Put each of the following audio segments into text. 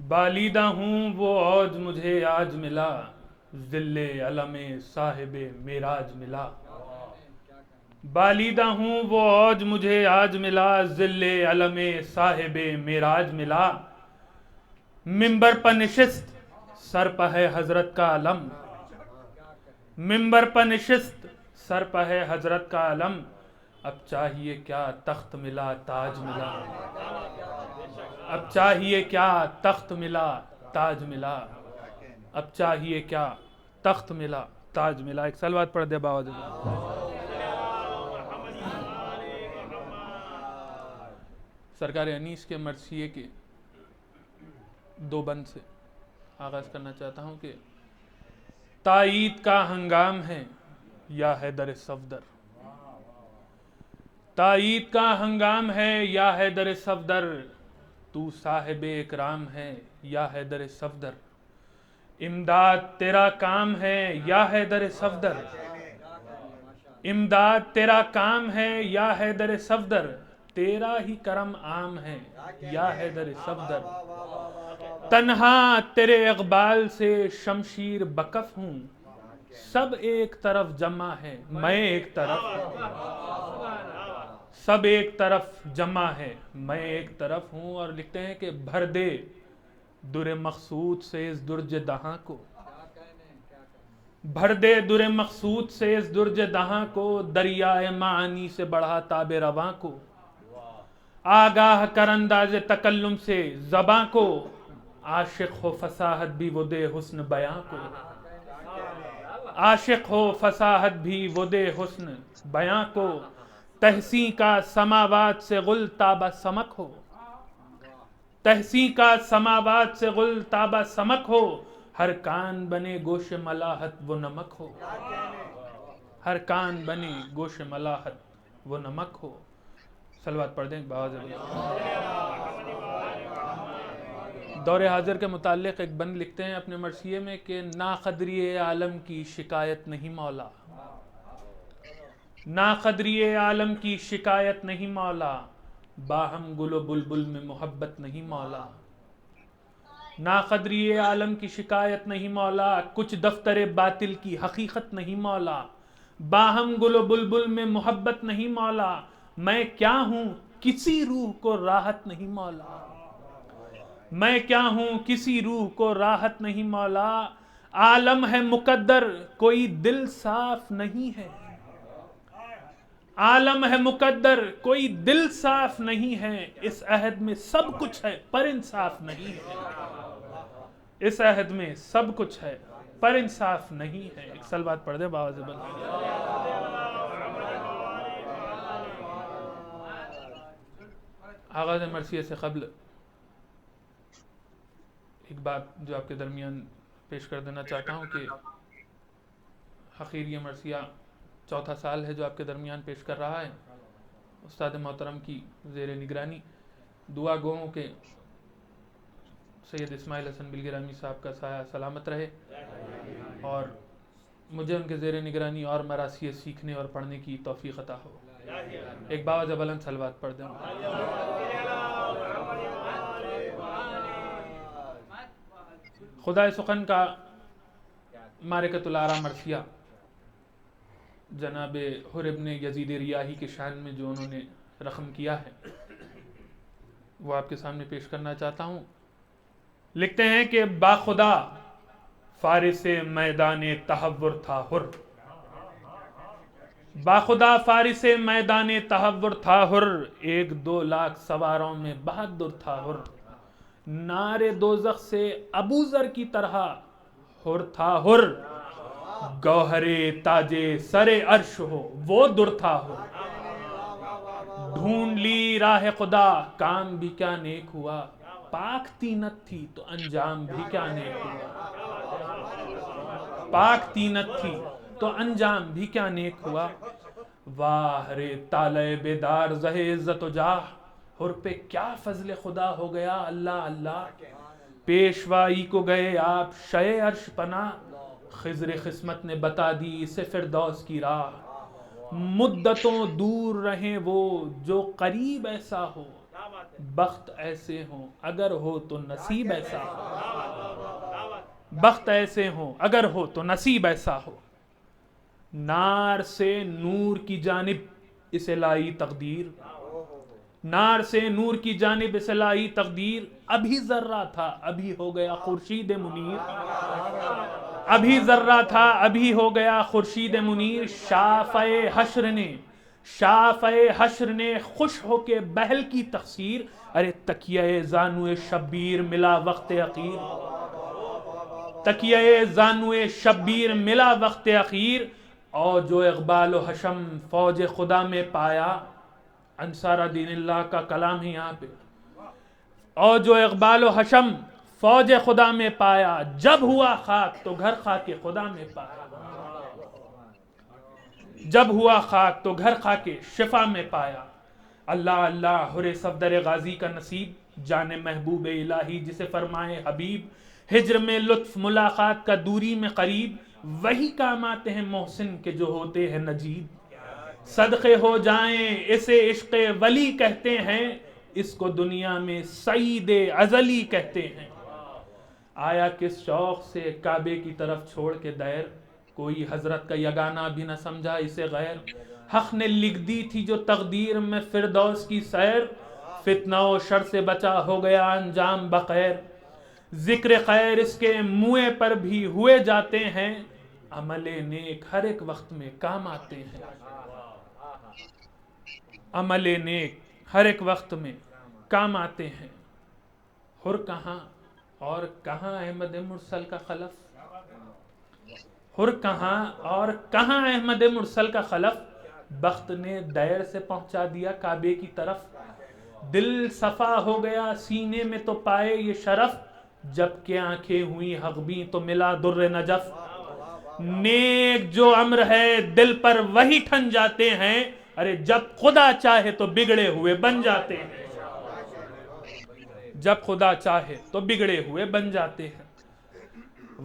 بالیدہ ہوں وہ اوج مجھے آج ملا، ذل علم صاحب معراج ملا۔ بالیدہ ہوں وہ اوج مجھے آج ملا، ذل علم صاحب معراج ملا۔ ممبر پر نشست سر پہ ہے حضرت کا علم، ممبر پر نشست سر پہ ہے حضرت کا علم۔ اب چاہیے کیا تخت ملا تاج ملا، اب چاہیے کیا تخت ملا تاج ملا، اب چاہیے کیا تخت ملا تاج ملا۔ ایک صلوات پڑھ دے باوجود۔ سرکار انیس کے مرثیے کے دو بند سے آغاز کرنا چاہتا ہوں کہ تائید کا ہنگام ہے یا حیدر صفدر، تائید کا ہنگام ہے یا حیدر صفدر، تو صاحب اکرام ہے یا حیدر صفدر، امداد تیرا کام ہے یا حیدر صفدر، امداد تیرا کام ہے یا حیدر صفدر، تیرا ہی کرم عام ہے یا حیدر صفدر۔ تنہا تیرے اقبال سے شمشیر بکف ہوں، سب ایک طرف جمع ہے میں ایک طرف ہوں، سب ایک طرف جمع ہے میں ایک طرف ہوں۔ اور لکھتے ہیں کہ بھر دے در مقصود سے اس درج دہاں کو، بھر دے در مقصود سے اس درج دہاں کو، دریائے معانی سے بڑھا تاب رواں کو، آگاہ کر انداز تکلم سے زباں کو، عاشق ہو فصاحت بھی وہ دے حسن بیاں کو، عاشق ہو فصاحت بھی وہ دے حسن بیاں کو، تحسین کا سماوات سے غل تابہ سمک ہو، تحسین کا سماوات سے غل تابہ سمک ہو، ہر کان بنے گوش ملاحت وہ نمک ہو، ہر کان بنے گوش ملاحت وہ نمک ہو۔ صلوات پڑھ دیں باوجھ۔ دور حاضر کے متعلق ایک بند لکھتے ہیں اپنے مرثیے میں کہ نا قدری عالم کی شکایت نہیں مولا، نا قدری عالم کی شکایت نہیں مولا، باہم گل و بلبل میں محبت نہیں مولا، نا قدری عالم کی شکایت نہیں مولا، کچھ دفتر باطل کی حقیقت نہیں مولا، باہم گل و بلبل میں محبت نہیں مولا، میں کیا ہوں کسی روح کو راحت نہیں مولا، میں کیا ہوں کسی روح کو راحت نہیں مولا، عالم ہے مقدر کوئی دل صاف نہیں ہے، عالم ہے مقدر کوئی دل صاف نہیں ہے، اس عہد میں سب کچھ ہے پر انصاف نہیں ہے، اس عہد میں سب کچھ ہے پر انصاف نہیں ہے۔ ایک صلوات پڑھ دے باوجھ بل۔ آغاز مرثیے سے قبل ایک بات جو آپ کے درمیان پیش کر دینا چاہتا ہوں کہ حقیر یہ مرثیہ چوتھا سال ہے جو آپ کے درمیان پیش کر رہا ہے، استاد محترم کی زیر نگرانی۔ دعا گو ہوں کہ سید اسماعیل حسن بلگرامی صاحب کا سایہ سلامت رہے اور مجھے ان کے زیر نگرانی اور مرثیے سیکھنے اور پڑھنے کی توفیق عطا ہو۔ ایک باوجہ بلند صلوات پڑھ دیں۔ خدائے سخن کا معرکۃ الآراء مرثیہ جناب حر ابن یزید ریاحی کے شان میں جو انہوں نے رقم کیا ہے وہ آپ کے سامنے پیش کرنا چاہتا ہوں۔ لکھتے ہیں کہ باخدا فارس میدان تحور تھا حر، باخدا فارس میدان تحور تھا حر، ایک دو لاکھ سواروں میں بہادر تھا حر، نار دوزخ سے ابو ذر کی طرح حر تھا حر، گوہر تاج سر عرش ہو وہ در تھا حر، ڈھونڈ لی راہ خدا کام بھی کیا نیک ہوا، پاک تینت تھی تو انجام بھی کیا نیک ہوا، پاک تینت تھی تو انجام بھی کیا نیک ہوا، واہ رے طالع بیدار زہ عزت و جاہ، حر پہ کیا فضل خدا ہو گیا اللہ اللہ، پیشوائی کو گئے آپ شہ عرش پناہ، خضر قسمت نے بتا دی اسے فردوس کی راہ، مدتوں دور رہیں وہ جو قریب ایسا ہو، بخت ایسے ہوں اگر ہو تو نصیب ایسا ہو، بخت ایسے ہوں اگر ہو تو نصیب ایسا ہو، نار سے نور کی جانب اسے لائی تقدیر، نار سے نور کی جانب اسے لائی تقدیر، ابھی ذرہ تھا ابھی ہو گیا خورشید منیر، ابھی ذرہ تھا ابھی ہو گیا خورشید منیر، شافعِ حشر نے، شافعِ حشر نے خوش ہو کے بہل کی تقصیر، ارے تکیہ زانوِ شبیر ملا وقت اخیر، تکیہ زانوِ شبیر ملا وقت اخیر، اور جو اقبال و حشم فوج خدا میں پایا، انصار دین اللہ کا کلام ہے یہاں پہ، اور جو اقبال و حشم فوج خدا میں پایا، جب ہوا خاک تو گھر خاک خدا میں پایا، جب ہوا خاک تو گھر خاک شفا میں پایا، اللہ اللہ حر صفدر غازی کا نصیب، جان محبوب الہی جسے فرمائے حبیب، ہجر میں لطف ملاقات کا دوری میں قریب، وہی کام آتے ہیں محسن کے جو ہوتے ہیں نجیب، صدقے ہو جائیں اسے عشق ولی کہتے ہیں، اس کو دنیا میں سعید ازلی کہتے ہیں، آیا کس شوق سے کعبے کی طرف چھوڑ کے دیر، کوئی حضرت کا یگانہ بھی نہ سمجھا اسے غیر، حق نے لکھ دی تھی جو تقدیر میں فردوس کی سیر، فتنہ و شر سے بچا ہو گیا انجام بخیر، ذکر خیر اس کے منہ پر بھی ہوئے جاتے ہیں، عمل نیک ہر ایک وقت میں کام آتے ہیں، عمل نیک ہر ایک وقت میں کام آتے ہیں، حر کہاں اور کہاں احمد مرسل کا خلف، حر کہاں اور کہاں احمد مرسل کا خلف، بخت نے دیر سے پہنچا دیا کعبے کی طرف، دل صفا ہو گیا سینے میں تو پائے یہ شرف، جب کہ آنکھیں ہوئی حقبیں تو ملا در نجف، نیک جو امر ہے دل پر وہی ٹھن جاتے ہیں، ارے جب خدا چاہے تو بگڑے ہوئے بن جاتے ہیں، جب خدا چاہے تو بگڑے ہوئے بن جاتے ہیں،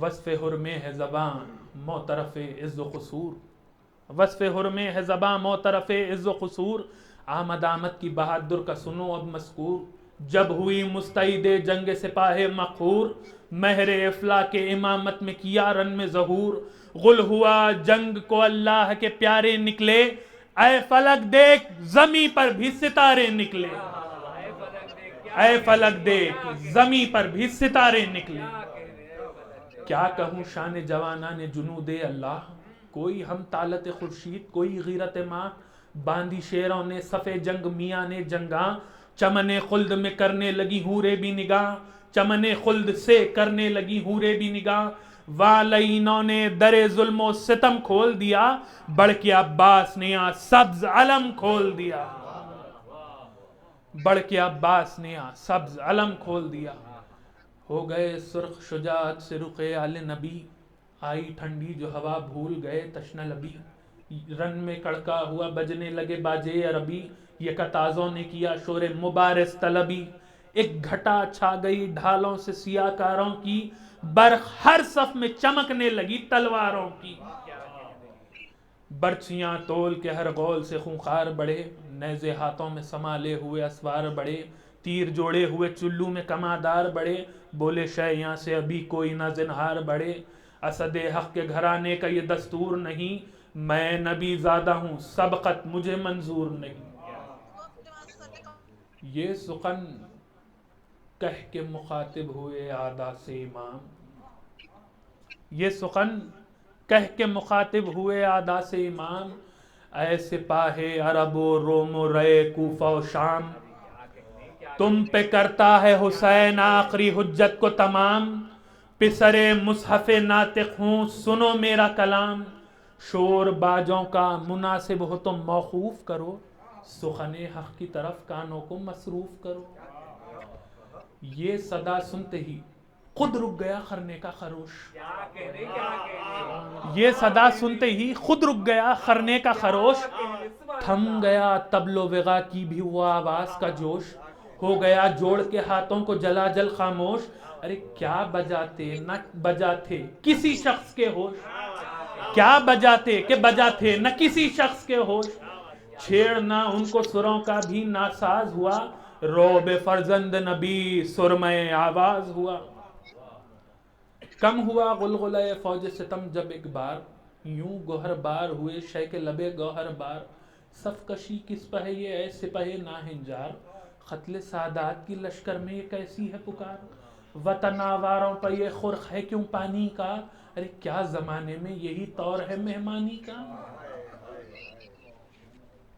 وصف حرمے ہے زباں معترف عز و قصور، وصف حرمے ہے زباں معترف عز و قصور، آمد آمد کی بہادر کا سنو اب مذکور، جب ہوئی مستعد جنگ سپاہ مقہور، مہر افلاک امامت میں کیا رن میں ظہور، غل ہوا جنگ کو اللہ کے پیارے نکلے، اے فلک دیکھ زمیں پر بھی ستارے نکلے، اے فلک دیکھ زمیں پر بھی ستارے نکلے، کیا کہوں شان جوانان جنود اللہ، کوئی ہم طالت خورشید کوئی غیرت ماں، باندھی شیروں نے صف جنگ میاں نے جنگاں، چمن خلد میں کرنے لگی حورے بھی نگاہ، چمن خلد سے کرنے لگی حورے بھی نگاہ، والینوں نے در ظلم و ستم کھول دیا، بڑھ کے عباس نے یہاں سبز علم کھول دیا، بڑھ کے عباس نے یہاں سبز علم کھول دیا، ہو گئے سرخ شجاعت سے رخ آل نبی، آئی ٹھنڈی جو ہوا بھول گئے تشنہ لبی، رن میں کڑکا ہوا بجنے لگے باجے عربی، یہ کتازوں نے کیا شور مبارز طلبی، ایک گھٹا چھا گئی ڈھالوں سے سیاہ کاروں کی، برق ہر صف میں چمکنے لگی تلواروں کی، برچیاں تول کے ہر غول سے خونخار بڑھے، نیزے ہاتھوں میں سنبھالے ہوئے اسوار بڑھے، تیر جوڑے ہوئے چلو میں کمادار بڑھے، بولے شیعیاں سے ابھی کوئی نہ زنہار بڑھے، اسد حق کے گھرانے کا یہ دستور نہیں، میں نبی زادہ ہوں سبقت مجھے منظور نہیں، یہ سخن کہہ کے مخاطب ہوئے عادا سے امام، یہ سخن کہہ کے مخاطب ہوئے عادا سے امام، اے سپاہ عرب و روم و رے کوفہ و شام، تم پہ کرتا ہے حسین آخری حجت کو تمام، پسر مصحف ناطق ہوں سنو میرا کلام، شور باجوں کا مناسب ہو تم موقوف کرو، سخن حق کی طرف کانوں کو مصروف کرو، یہ صدا سنتے ہی خود رک گیا خرنے کا خروش، یہ صدا سنتے ہی خود رک گیا خرنے کا خروش، تھم گیا طبل و وغا کی بھی وہ آواز کا جوش، ہو گیا جوڑ کے ہاتھوں کو جلا جل خاموش، ارے کیا بجاتے نہ بجاتے کسی شخص کے ہوش، کیا بجاتے کہ بجاتے نہ کسی شخص کے ہوش، چھیڑنا ان کو سروں کا بھی ناساز ہوا، روب فرزند نبی سرمے آواز ہوا. کم ہوا غلغلہ فوج ستم جب ایک بار، یوں گوہر بار ہوئے شے کے لبے گوہر بار. صف کشی کس پہ ہے یہ اے سپہ ناہنجار، قتل سادات کی لشکر میں یہ کیسی ہے پکار. وطن آواروں پہ یہ خرخ ہے کیوں پانی کا، ارے کیا زمانے میں یہی طور ہے مہمانی کا.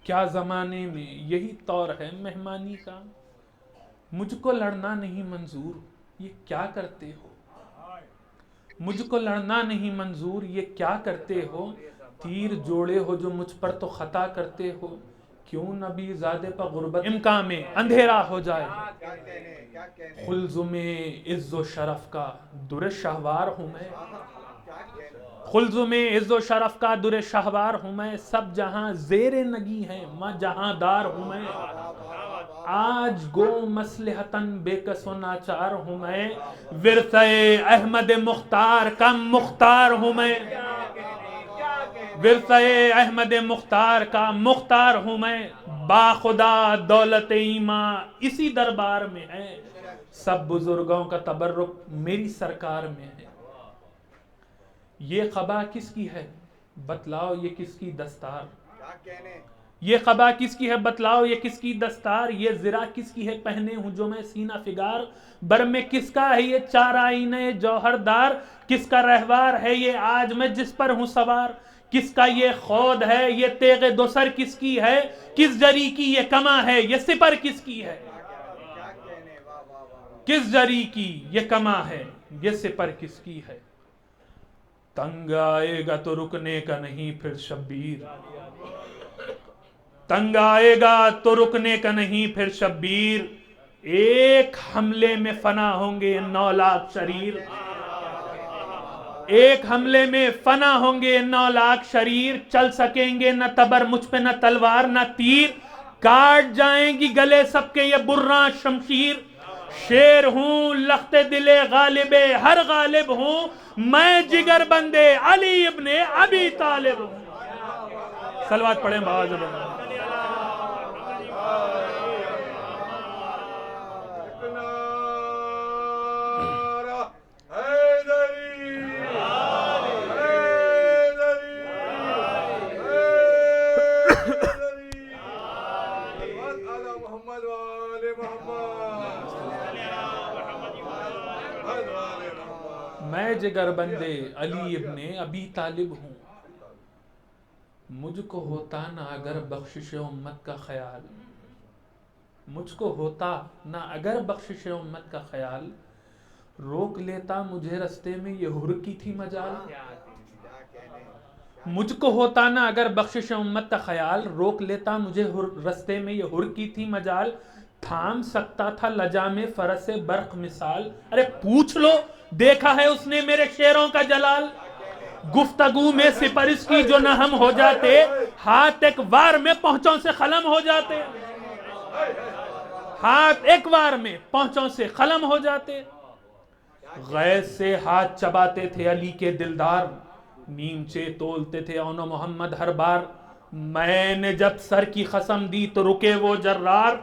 کیا زمانے میں یہی طور ہے مہمانی کا. مجھ کو لڑنا نہیں منظور یہ کیا کرتے ہو، مجھ کو لڑنا نہیں منظور یہ کیا کرتے ہو. تیر جوڑے ہو جو مجھ پر تو خطا کرتے ہو، کیوں نبی زادے پر غربت امکان میں اندھیرا ہو جائے. خلزم عز و شرف کا در شہوار ہوں میں، خلزم عز و شرف کا در شہوار ہوں میں. سب جہاں زیر نگی ہیں میں جہاں دار ہوں میں. آج گو مصلحتاً بے کس و ناچار ہوں میں، ورثہ احمد مختار کا مختار ہوں میں. ورثہ احمد مختار کا مختار ہوں میں. با خدا دولت ایمان اسی دربار میں ہے، سب بزرگوں کا تبرک میری سرکار میں ہے. یہ قبا کس کی ہے بتلاؤ یہ کس کی دستار، یہ قبا کس کی ہے بتلاؤ یہ کس کی دستار. یہ زرہ کس کی ہے پہنے ہوں جو میں سینہ فگار، بر میں کس کا ہے یہ چار آئینہ جوہر دار. کس کا رہوار ہے یہ آج میں جس پر ہوں سوار، کس کا یہ خود ہے یہ تیغ دوسر کس کی ہے. کس جری کی یہ کما ہے یہ سپر کس کی ہے، کس جری کی یہ کما ہے یہ سپر کس کی ہے. تنگ آئے گا تو رکنے کا نہیں پھر شبیر، تنگ آئے گا تو رکنے کا نہیں پھر شبیر. ایک حملے میں فنا ہوں گے 9 لاکھ شریر، ایک حملے میں فنا ہوں گے 9 لاکھ شریر. چل سکیں گے نہ تبر مجھ پہ نہ تلوار نہ تیر، کاٹ جائیں گی گلے سب کے یہ برراں شمشیر. شیر ہوں لخت دل غالب ہر غالب ہوں، میں جگر بندے علی ابن ابی طالب ہوں. صلوات پڑھیں بآواز بلند. میں جگر بندے علی ابن ابی طالب ہوں. مجھ کو ہوتا نہ اگر بخشش امت کا خیال، مجھ کو ہوتا نہ اگر بخشش امت کا خیال، روک لیتا مجھے رستے میں یہ حر کی تھی مجال. مجھ کو ہوتا نہ اگر بخشش امت کا خیال، روک لیتا مجھے رستے میں یہ حر کی تھی مجال. تھام سکتا تھا لجا میں فرس برق مثال، ارے پوچھ لو دیکھا ہے اس نے میرے شیروں کا جلال. گفتگو میں سپرس کی جو نہ ہم ہو جاتے، ہاتھ ایک وار میں پہنچوں سے قلم ہو جاتے، ہاتھ ایک وار میں پہنچوں سے قلم ہو جاتے. غیظ سے ہاتھ چباتے تھے علی کے دلدار، نیمچے تولتے تھے اون محمد ہر بار. میں نے جب سر کی قسم دی تو رکے وہ جرار،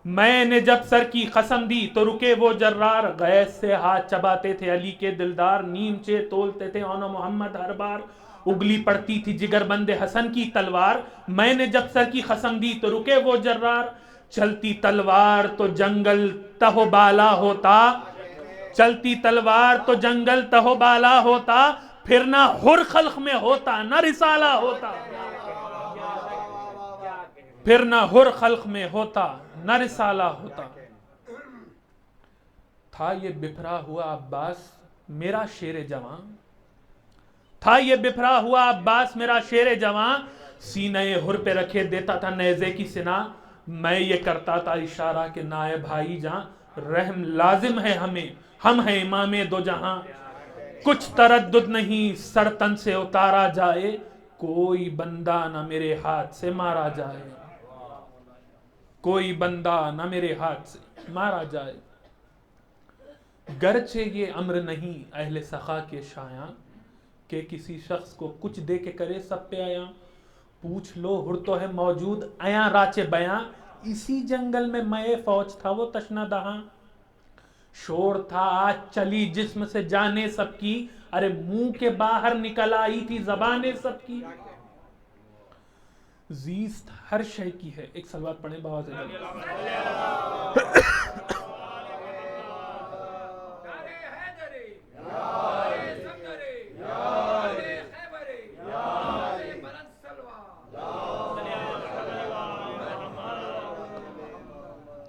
میں نے جب سر کی قسم دی تو رکے وہ جرار. غیظ سے ہاتھ چباتے تھے علی کے دلدار، نیمچے تولتے تھے اون محمد ہر بار. اگلی پڑتی تھی جگر بند حسن کی تلوار، میں نے جب سر کی قسم دی تو رکے وہ جرار. چلتی تلوار تو جنگل تہو بالا ہوتا، چلتی تلوار تو جنگل تہو بالا ہوتا. پھر نہ حر خلق میں ہوتا نہ رسالہ ہوتا، پھر نہ حر خلق میں ہوتا نہ رسالہ ہوتا. تھا یہ بپھرا ہوا عباس میرا شیر جوان، تھا یہ بپھرا ہوا عباس میرا شیر جوان. سینہ حر پہ رکھے دیتا تھا نیزے کی سنا، میں یہ کرتا تھا اشارہ کہ نائے بھائی جہاں رحم لازم ہے ہمیں، ہم ہیں امام دو جہاں. کچھ تردد نہیں سر تن سے اتارا جائے، کوئی بندہ نہ میرے ہاتھ سے مارا جائے، کوئی بندہ نہ میرے ہاتھ سے مارا جائے. گرچہ یہ امر نہیں اہل سخا کے شایاں، کہ کسی شخص کو کچھ دے کے کرے سب پہ آیا. پوچھ لو ہر تو ہے موجود ایاں راچے بیاں، اسی جنگل میں مئے فوج تھا وہ تشنہ دہاں، شور تھا آج چلی جسم سے جانے سب کی، ارے منہ کے باہر نکل آئی تھی زبانیں سب کی۔ زیست ہر شے کی ہے، ایک صلوات پڑھیں بآواز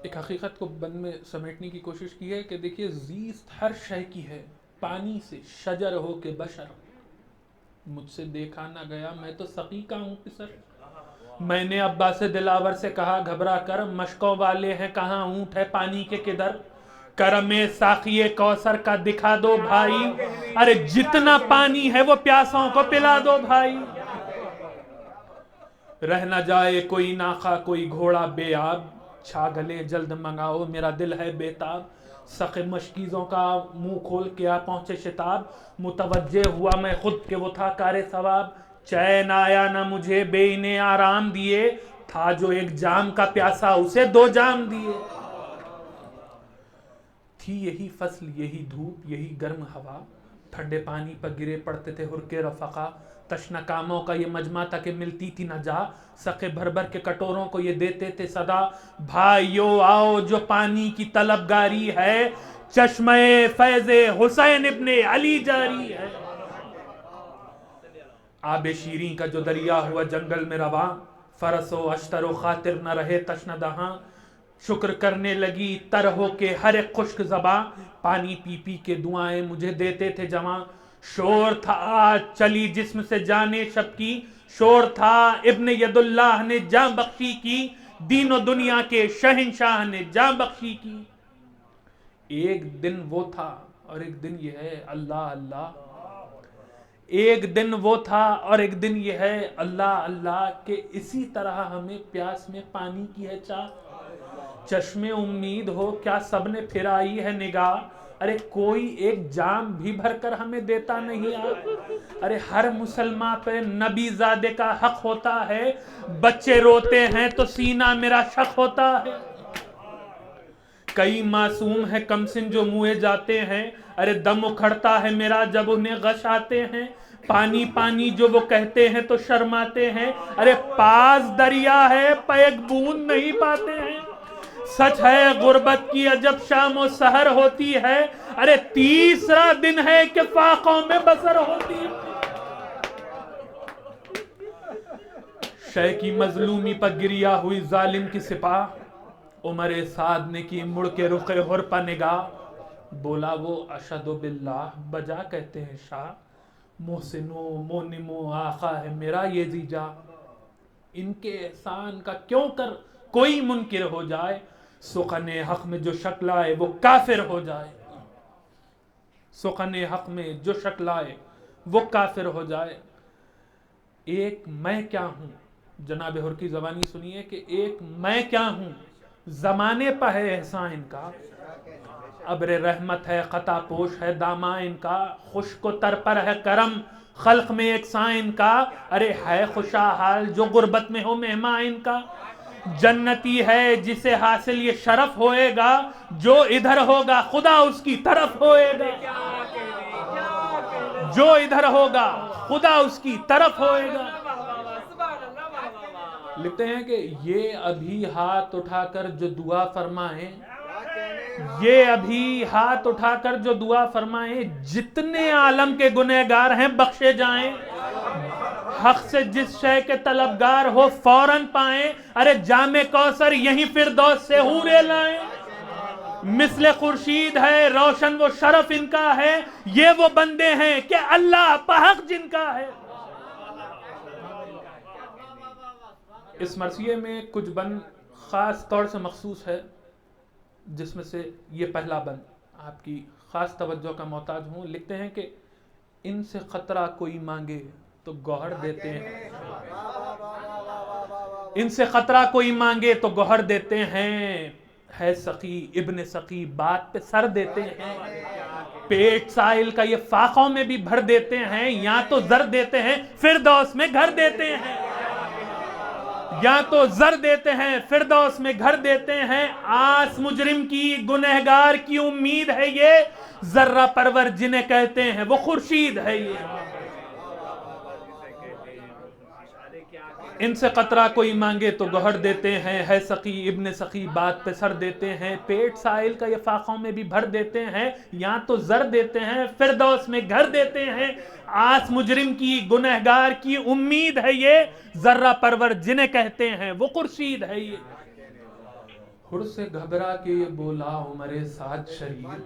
ایک حقیقت کو بند میں سمیٹنے کی کوشش کی ہے کہ دیکھیے زیست ہر شے کی ہے، پانی سے شجر ہو کے بشر، مجھ سے دیکھا نہ گیا میں تو سقی کا ہوں پسر۔ میں نے عباس دلاور سے کہا گھبرا کر، مشکوں والے ہیں کہاں اونٹ ہے پانی کے کدھر، کرم ساقی کوثر کا دکھا دو بھائی، ارے جتنا پانی ہے وہ پیاسوں کو پلا دو بھائی۔ رہ نہ جائے کوئی ناقہ کوئی گھوڑا بے آب، چھاگلیں جلد منگاؤ میرا دل ہے بے تاب، سق مشکیزوں کا منہ کھول کے آ پہنچے شتاب، متوجہ ہوا میں خود کہ وہ تھا کار ثواب، چین آیا نہ مجھے بے انہیں آرام دیے، تھا جو ایک جام کا پیاسا اسے 2 جام دیے۔ تھی یہی فصل یہی دھوپ یہی گرم ہوا، ٹھنڈے پانی پر گرے پڑتے تھے ہرکے رفقا، تشنہ کاموں کا یہ مجمع تھا کہ ملتی تھی نہ جا، سقے بھر بھر کے کٹوروں کو یہ دیتے تھے صدا، بھائیو آؤ جو پانی کی طلبگاری ہے، چشمہ فیض حسین ابن علی جاری ہے۔ آب شیریں کا جو دریا ہوا جنگل میں رواں، فرس و اشتر و خاطر نہ رہے تشنہ دہاں، شکر کرنے لگی تر ہو کے ہر ایک خشک زباں، پانی پی پی کے دعائیں مجھے دیتے تھے جواں، شور تھا آج چلی جسم سے جانے شب کی، شور تھا ابن ید اللہ نے جاں بخشی کی، دین و دنیا کے شہنشاہ نے جاں بخشی کی۔ ایک دن وہ تھا اور ایک دن یہ ہے اللہ اللہ، ایک دن وہ تھا اور ایک دن یہ ہے اللہ اللہ، کہ اسی طرح ہمیں پیاس میں پانی کی ہے چاہ، چشمے امید ہو کیا سب نے پھرائی ہے نگاہ، ارے کوئی ایک جام بھی بھر کر ہمیں دیتا نہیں آ، ارے ہر مسلمان پہ نبی زادے کا حق ہوتا ہے، بچے روتے ہیں تو سینہ میرا شق ہوتا ہے، کئی معصوم ہیں کم سن جو موئے جاتے ہیں، ارے دم اکھڑتا ہے میرا جب انہیں غش آتے ہیں، پانی پانی جو وہ کہتے ہیں تو شرماتے ہیں، ارے پاس دریا ہے پیک بوند نہیں پاتے ہیں، سچ ہے غربت کی عجب شام و سحر ہوتی ہے، ارے تیسرا دن ہے کہ فاقوں میں بسر ہوتی ہے۔ شے کی مظلومی پر گریا ہوئی ظالم کی سپاہ، عمر سعد نے کی مڑ کے رخ حر پہ نگاہ، بولا وہ اشہد باللہ بجا کہتے ہیں شاہ، محسن و مونم و آقا ہے میرا یہ زیجا، ان کے احسان کا کیوں کر کوئی منکر ہو جائے، سخن حق میں جو شک لائے وہ کافر ہو جائے، سخن حق میں جو شک لائے وہ کافر ہو جائے۔ ایک میں کیا ہوں، جناب حر کی زبانی سنیے کہ ایک میں کیا ہوں، زمانے پہ ہے احسان ان کا، ابر رحمت ہے خطا پوش ہے داماں ان کا، خشک و تر پر ہے کرم خلق میں ایک ساں ان کا، ارے ہے خوشحال جو غربت میں ہو مہمان ان کا، جنتی ہے جسے حاصل یہ شرف ہوئے گا، جو ادھر ہوگا خدا اس کی طرف ہوئے گا، جو ادھر ہوگا خدا اس کی طرف ہوئے گا۔ لکھتے ہیں کہ یہ ابھی ہاتھ اٹھا کر جو دعا فرمائیں، یہ ابھی ہاتھ اٹھا کر جو دعا فرمائیں، جتنے عالم کے گنہگار ہیں بخشے جائیں، حق سے جس شے کے طلبگار ہو فوراً پائیں، ارے جام کوثر یہیں فردوس سے حورے لائیں، مثل خورشید ہے روشن وہ شرف ان کا ہے، یہ وہ بندے ہیں کہ اللہ پاک جن کا ہے۔ اس مرثیے میں کچھ بند خاص طور سے مخصوص ہے، جس میں سے یہ پہلا بند آپ کی خاص توجہ کا محتاج ہوں۔ لکھتے ہیں کہ ان سے خطرہ کوئی مانگے تو گوہر دیتے ہیں، ان سے خطرہ کوئی مانگے تو گوہر دیتے ہیں، ہے سقی ابن سقی بات پہ سر دیتے ہیں، پیٹ سائل کا یہ فاقوں میں بھی بھر دیتے ہیں، یا تو زر دیتے ہیں فردوس میں گھر دیتے ہیں۔ یا تو زر دیتے ہیں فردوس میں گھر دیتے ہیں، آس مجرم کی گنہگار کی امید ہے یہ، ذرہ پرور جنہیں کہتے ہیں وہ خورشید ہے یہ۔ ان سے قطرہ کوئی مانگے تو گوہر دیتے ہیں، ہے سخی ابن سخی بات پہ سر دیتے ہیں، پیٹ سائل کا یہ فاقوں میں بھی بھر دیتے ہیں، یا تو زر دیتے ہیں فردوس میں گھر دیتے ہیں، آس مجرم کی گنہگار کی امید ہے یہ، ذرہ پرور جنہیں کہتے ہیں وہ خورشید ہے یہ۔ ہر سے گھبرا کے یہ بولا عمر سعد شریر،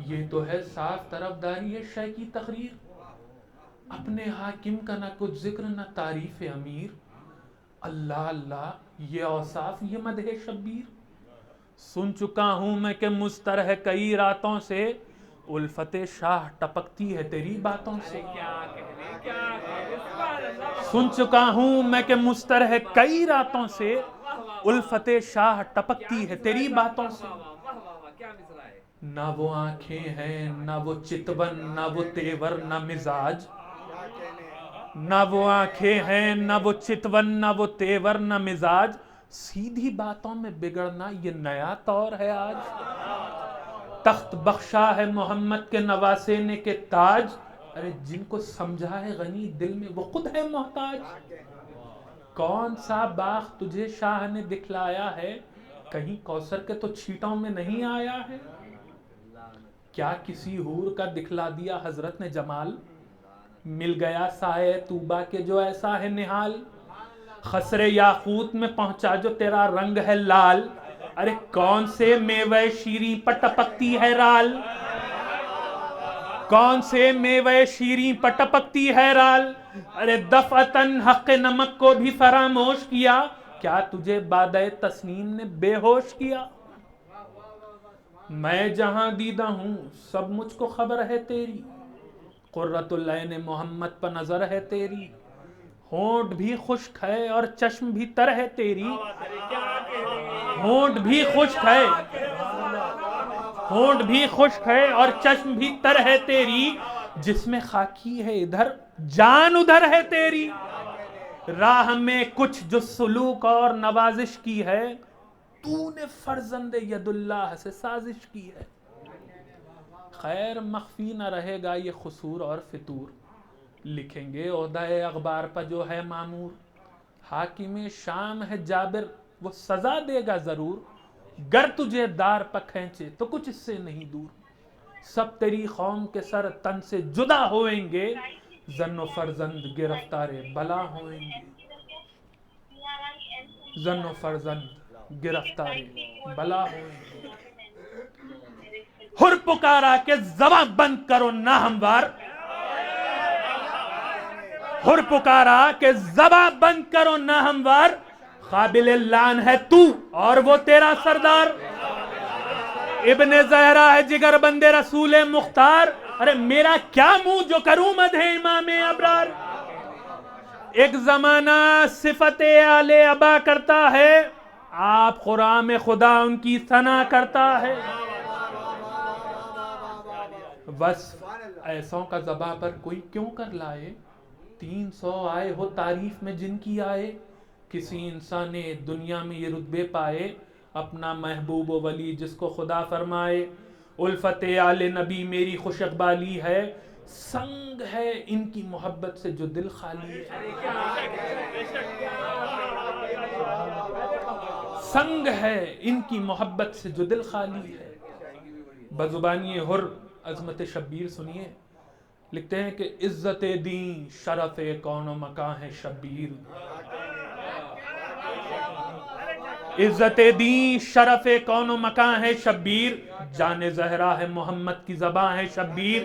یہ تو ہے صاف طرفداری شے کی تقریر، اپنے حاکم کا نہ کچھ ذکر نہ تعریف امیر، اللہ اللہ یہ اوصاف یہ مدح شبیر، سن چکا ہوں میں کہ مسترح کئی راتوں سے، الفت شاہ ٹپکتی ہے تیری باتوں سے، سن چکا ہوں میں کہ مسترح کئی راتوں سے، الفت شاہ ٹپکتی ہے تیری باتوں سے، نہ وہ آنکھیں ہیں نہ وہ چتون نہ وہ تیور نہ مزاج، نہ وہ آنکھیں ہیں نہ وہ چتون نہ وہ تیور نہ مزاج، سیدھی باتوں میں بگڑنا یہ نیا طور ہے آج، تخت بخشا ہے محمد کے نواسے نے کے تاج، ارے جن کو سمجھا ہے غنی دل میں وہ خود ہے محتاج، کون سا باغ تجھے شاہ نے دکھلایا ہے، کہیں کوثر کے تو چھیٹوں میں نہیں آیا ہے، کیا کسی حور کا دکھلا دیا حضرت نے جمال، مل گیا سائے طوبہ کے جو ایسا ہے نحال، خسر یاقوت میں پہنچا جو تیرا رنگ ہے لال، ارے کون سے میوے شیریں پر ٹپکتی ہے رال، کون سے میوے شیریں پر ٹپکتی ہے رال، ارے دفعتاً حق نمک کو بھی فراموش کیا، کیا تجھے بادۂ تسنیم نے بے ہوش کیا، میں جہاں دیدہ ہوں سب مجھ کو خبر ہے تیری، قرۃ العین محمد پر نظر ہے تیری، ہونٹ بھی خشک ہے اور چشم بھی تر ہے تیری، ہونٹ بھی خشک ہے، ہونٹ بھی خشک ہے اور چشم بھی تر ہے تیری، جس میں خاکی ہے ادھر جان ادھر ہے تیری، راہ میں کچھ جو سلوک اور نوازش کی ہے، تو نے فرزند ید اللہ سے سازش کی ہے، خیر مخفی نہ رہے گا یہ قصور اور فتور، لکھیں گے عہدہ اخبار پر جو ہے مامور، حاکم شام ہے جابر وہ سزا دے گا ضرور، گر تجھے دار پر کھینچے تو کچھ اس سے نہیں دور، سب تیری قوم کے سر تن سے جدا ہوئیں گے، زن و فرزند گرفتار بلا ہوئیں گے، زن و فرزند گرفتار بلا ہوئیں گے، ہر پکارا کہ زبان بند کرو نہ ہموار، ہر پکارا کہ زبان بند کرو نہ ہموار، قابل لعن ہے تو اور وہ تیرا سردار، ابن زہرا ہے جگر بند رسول مختار، ارے میرا کیا منہ جو کروں مدح امام ابرار، ایک زمانہ صفت آل ابا کرتا ہے، آپ قرآن میں خدا ان کی ثنا کرتا ہے، وصف ایسوں کا زباں پر کوئی کیوں کر لائے، 300 آئے ہو تعریف میں جن کی آئے، کسی انسان نے دنیا میں یہ رتبے پائے، اپنا محبوب و ولی جس کو خدا فرمائے، الفت آل نبی میری خوش اقبالی ہے، سنگ ہے ان کی محبت سے جو دل خالی ہے، سنگ ہے ان کی محبت سے جو دل خالی ہے، بزبانی حر عظمت شبیر سنیے، لکھتے ہیں کہ عزت دین شرف کون و مکان ہے شبیر، عزت دین شرف کون و مکان ہے شبیر، جان زہرا ہے محمد کی زباں ہے شبیر،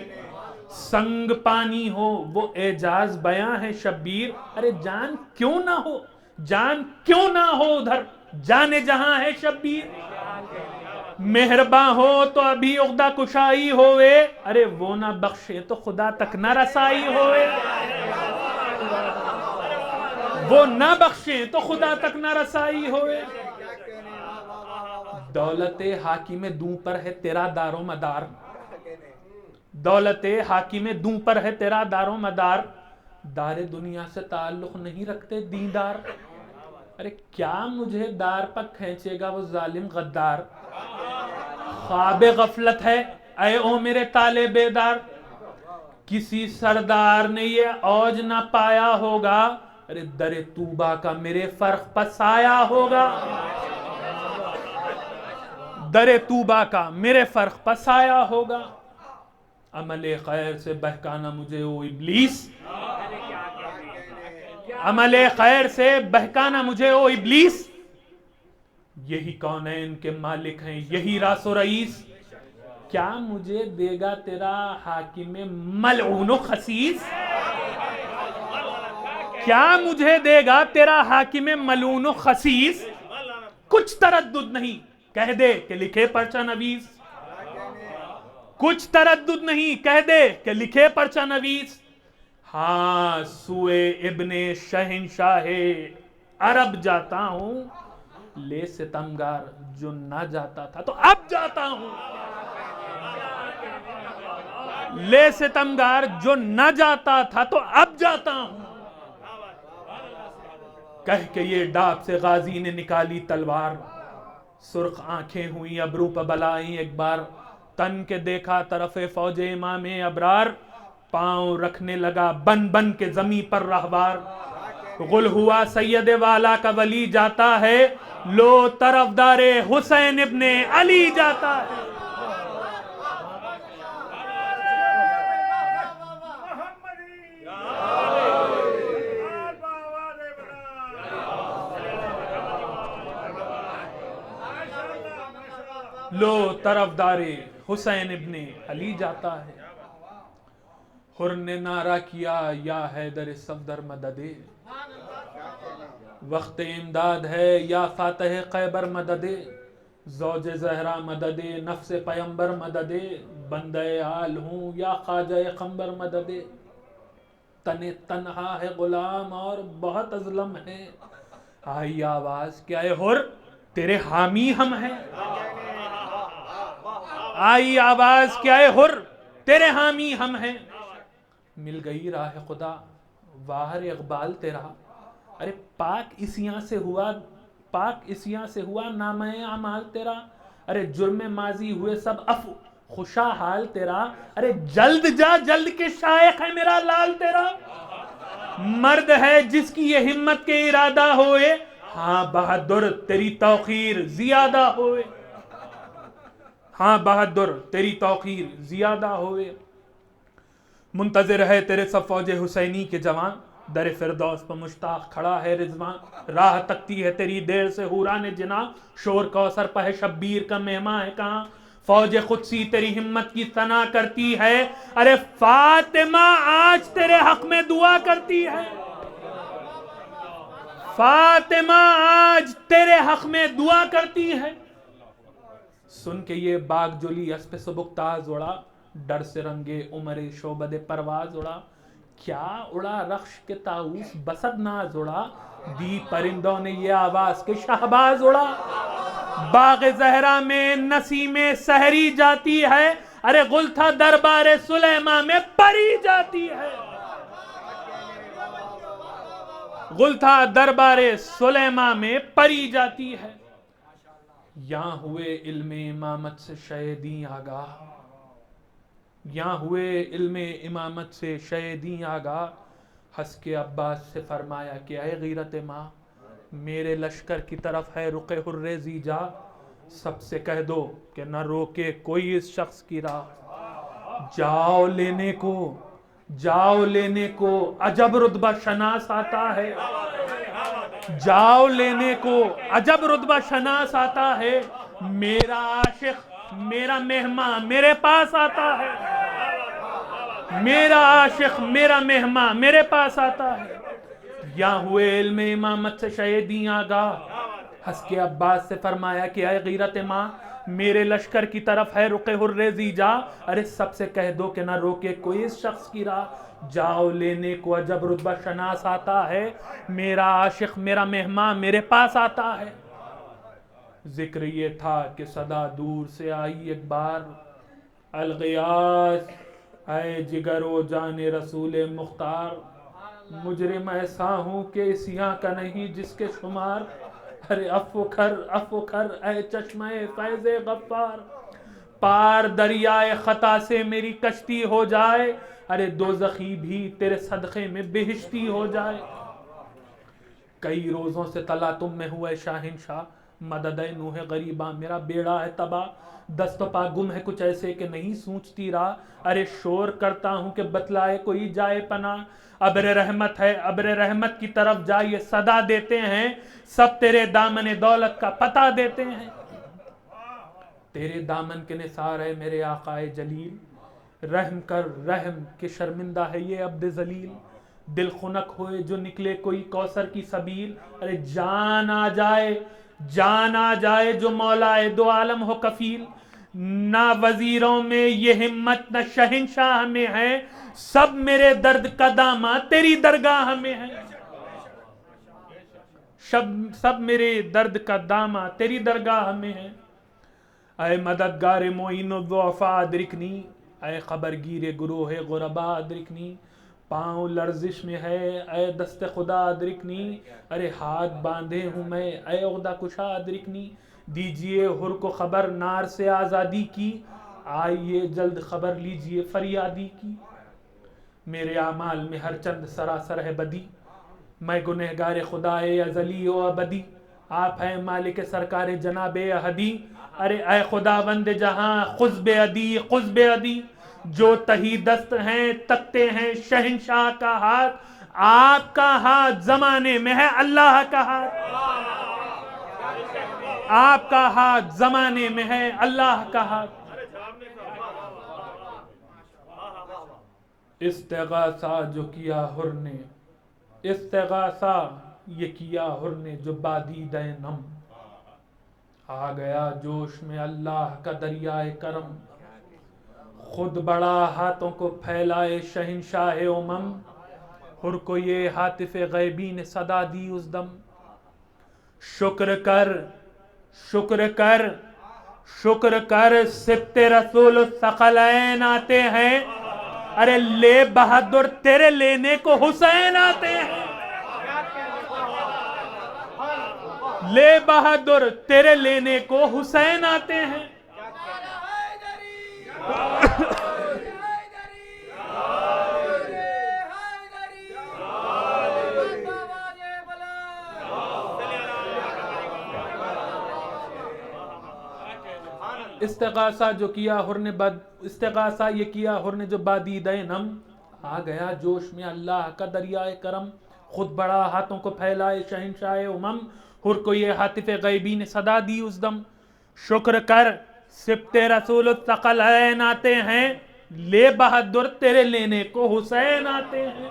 سنگ پانی ہو وہ اعجاز بیاں ہے شبیر، ارے جان کیوں نہ ہو، جان کیوں نہ ہو ادھر جان جہاں ہے شبیر، مہرباں ہو تو ابھی عقدہ کشائی ہوئے، ارے وہ نہ بخشے تو خدا تک نہ رسائی ہوئے، وہ نہ بخشے تو خدا تک نہ رسائی ہوئے، دولت حاکم دوں پر ہے تیرا دار و مدار، دولت حاکم دوں پر ہے تیرا دار و مدار، دار دنیا سے تعلق نہیں رکھتے دیندار، ارے کیا مجھے دار پر کھینچے گا وہ ظالم غدار؟ خواب غفلت ہے اے او میرے تالے بیدار، کسی سردار نے یہ اوج نہ پایا ہوگا، ارے در طوبہ کا میرے فرق پسایا ہوگا، در طوبہ کا میرے فرق پسایا ہوگا۔ عمل خیر سے بہکانا مجھے او ابلیس، عمل خیر سے بہکانا مجھے او ابلیس، یہی کونین کے مالک ہیں یہی راس و رئیس، کیا مجھے دے گا تیرا حاکم ملعون و خسیس؟ کیا مجھے دے گا تیرا حاکم ملعون و خسیس؟ کچھ تردد نہیں کہہ دے کہ لکھے پرچہ نویس، کچھ تردد نہیں کہہ دے کہ لکھے پرچہ نویس، ہاں سوئے ابن شہنشاہ عرب جاتا ہوں، لے ستمگار جو نہ جاتا تھا تو اب جاتا ہوں، لے ستمگار جو نہ جاتا تھا تو اب جاتا ہوں، کہہ کے یہ ڈاب سے غازی نے نکالی تلوار، سرخ آنکھیں ہوئی ابرو پہ بلائیں ایک بار، تن کے دیکھا طرف فوج امام ابرار، پاؤں رکھنے لگا بن بن کے زمیں پر رہوار، غل ہوا سید والا کا ولی جاتا ہے، لو طرفدار حسین ابن علی جاتا ہے۔ لو طرفدار حسین ابن علی جاتا ہے۔ حر نے نعرہ کیا یا حیدر صفدر مدد، وقت امداد ہے یا فاتح خیبر مدد، زوج زہرا مدد نفس پیمبر مدد، بندہ آل ہوں یا خواجہ قمبر مدد، تنہا ہے غلام اور بہت ازلم ہے، آئی آواز کیا اے حر تیرے حامی ہم ہیں، آئی آواز کیا اے حر تیرے حامی ہم ہیں، مل گئی راہ خدا واہر اقبال تیرا، ارے پاک اسیاں سے ہوا، پاک اسیاں سے ہوا نامہ اعمال تیرا، ارے جرم ماضی ہوئے سب عفو خوشا حال تیرا، ارے جلد جا جلد کے شائق ہے میرا لال تیرا، مرد ہے جس کی یہ ہمت کے ارادہ ہوئے، ہاں بہادر تیری توقیر زیادہ ہوئے، ہاں بہادر تیری توقیر زیادہ ہوئے، منتظر ہے تیرے سب فوج حسینی کے جوان، در فردوس پر مشتاق کھڑا ہے رضوان، راہ تکتی ہے تیری دیر سے حوران جنا، شور کوثر پہ شبیر کا مہماں ہے کہاں، فوج قدسی تیری ہمت کی ثنا کرتی ہے، ارے فاطمہ آج تیرے حق میں دعا کرتی ہے، فاطمہ آج تیرے حق میں دعا کرتی ہے، سن کے یہ باغ جولی اسپ سبک تاز اڑا، ڈر سے رنگے عمر شعبد پرواز اڑا، کیا اڑا رخش کے طاؤس بسد ناز اڑا، دی پرندوں نے یہ آواز کے شہباز اڑا، باغ زہرا میں نسیم سحری جاتی ہے، ارے غل تھا دربار سلیمان میں پری جاتی ہے، غل تھا دربار سلیمان میں پری جاتی ہے، یہاں ہوئے علم امامت سے شہدیں آگاہ، یہاں ہوئے علم امامت سے شہدیں آگاہ، ہنس کے عباس سے فرمایا کہ اے غیرت ماں، میرے لشکر کی طرف ہے رخ حریزی جا، سب سے کہہ دو کہ نہ روکے کوئی اس شخص کی راہ، جاؤ لینے کو، جاؤ لینے کو عجب رتبہ شناس آتا ہے، جاؤ لینے کو عجب رتبہ شناس آتا ہے، میرا عاشق میرا مہمان میرے پاس آتا ہے، میرا عاشق میرا مہمان میرے پاس آتا ہے، یہاں ہوئے علم امامت سے شہدیں آگاہ، ہنس کے عباس سے فرمایا کہ اے غیرت ماں، میرے لشکر کی طرف ہے رخ حریزی جا، ارے سب سے کہہ دو کہ نہ روکے کوئی اس شخص کی راہ، جاؤ لینے کو عجب رتبہ شناس آتا ہے، میرا عاشق میرا مہمان میرے پاس آتا ہے، ذکر یہ تھا کہ صدا دور سے آئی ایک بار، الغیاث اے جگر و جان رسول مختار، مجرم ایسا ہوں کہ اس یہاں کا نہیں جس کے شمار. ارے افو کھر اے چشمہ فیض غفار. پار دریائے خطا سے میری کشتی ہو جائے. ارے دوزخی بھی تیرے صدقے میں بہشتی ہو جائے. کئی روزوں سے تلا تم میں ہوئے شاہنشاہ. مدد نوح غریباں میرا بیڑا ہے تباہ. دست و پا گم ہے کچھ ایسے کہ نہیں سوچتی راہ. ارے شور کرتا ہوں کہ بتلائے کوئی جائے پناہ. ابر رحمت ہے ابر رحمت کی طرف جا یہ صدا دیتے ہیں. سب تیرے دامن دولت کا پتہ دیتے ہیں. تیرے دامن کے نثار ہے میرے آقا جلیل. رحم کر رحم کہ شرمندہ ہے یہ عبد ذلیل. دل خنک ہوئے جو نکلے کوئی کوثر کی سبیل. ارے جان آ جائے جو مولا دو عالم ہو کفیل. نہ وزیروں میں یہ ہمت نہ شہنشاہ میں ہے. سب میرے درد کا دامہ تیری درگاہ میں ہے. سب میرے درد کا دامہ تیری درگاہ میں ہے. اے مددگار معین الضعفاء ادرکنی. اے خبرگیر گروہ غربا ادرکنی. پاؤں لرزش میں ہے اے دست خدا ادرکنی. ارے ہاتھ باندھے ہوں میں اے عقدہ کشا ادرکنی. دیجئے حر کو خبر نار سے آزادی کی. آئیے جلد خبر لیجئے فریادی کی. میرے اعمال میں ہر چند سراسر ہے بدی. میں گنہگار خدا ازلی و ابدی. آپ ہیں مالک سرکار جناب احدی. ارے اے خدا بند جہاں خذ بے ادی. جو تہی دست ہیں تکتے ہیں شہنشاہ کا ہاتھ. آپ کا ہاتھ زمانے میں ہے اللہ کا ہاتھ. آپ کا ہاتھ زمانے میں ہے اللہ کا ہاتھ. استغاثہ جو کیا حر نے. استغاثہ یہ کیا حر نے جو بادید نم. آ گیا جوش میں اللہ کا دریائے کرم. خود بڑا ہاتھوں کو پھیلائے شہنشاہ امم. حر کو یہ ہاتف غیبی نے صدا دی اس دم. شکر کر سبت رسول الثقلین آتے ہیں. ارے لے بہادر تیرے لینے کو حسین آتے ہیں. لے بہادر تیرے لینے کو حسین آتے ہیں. استغاثہ جو کیا حر نے استغاثہ یہ کیا حر نے جو بادید نم. آ گیا جوش میں اللہ کا دریائے کرم. خود بڑا ہاتھوں کو پھیلائے شہنشاہ امم. حر کو یہ ہاتف غیبی نے صدا دی اس دم. شکر کر سبت رسول الثقلین آتے ہیں. لے بہادر تیرے لینے کو حسین آتے ہیں.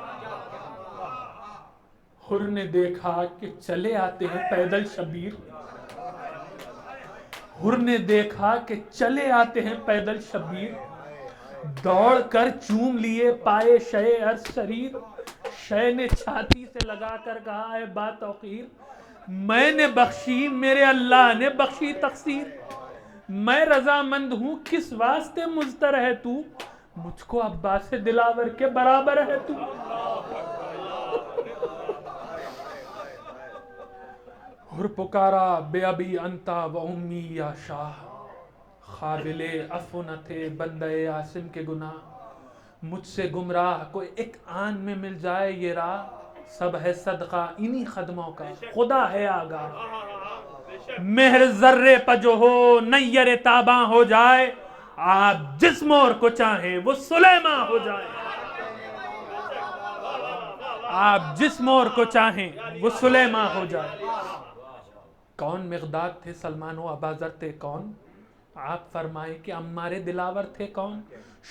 حر نے دیکھا کہ چلے آتے ہیں پیدل شبیر. حر نے دیکھا کہ چلے آتے ہیں پیدل شبیر. دوڑ کر چوم لیے پائے شے عرض شریر. شے نے چھاتی سے لگا کر کہا ہے با توقیر. میں نے بخشی میرے اللہ نے بخشی تقصیر. میں رضامند ہوں کس واسطے مضطر ہے تو. مجھ کو عباس دلاور کے برابر ہے تو. حر پکارا بے ابی انتا و امی یا شاہ. قابل عفو نہ تھے بندے عاصم کے گناہ. مجھ سے گمراہ کوئی ایک آن میں مل جائے یہ راہ. سب ہے صدقہ انہی قدموں کا خدا ہے آگاہ. مہر ذرے پہ جو ہو نیر تاباں ہو جائے. آپ جس مور کو چاہیں وہ سلیماں ہو جائے. آپ جس مور کو چاہیں وہ سلیماں ہو جائے. کون مقداد تھے سلمان و اباذر تھے کون. آپ فرمائے کہ عمار دلاور تھے کون.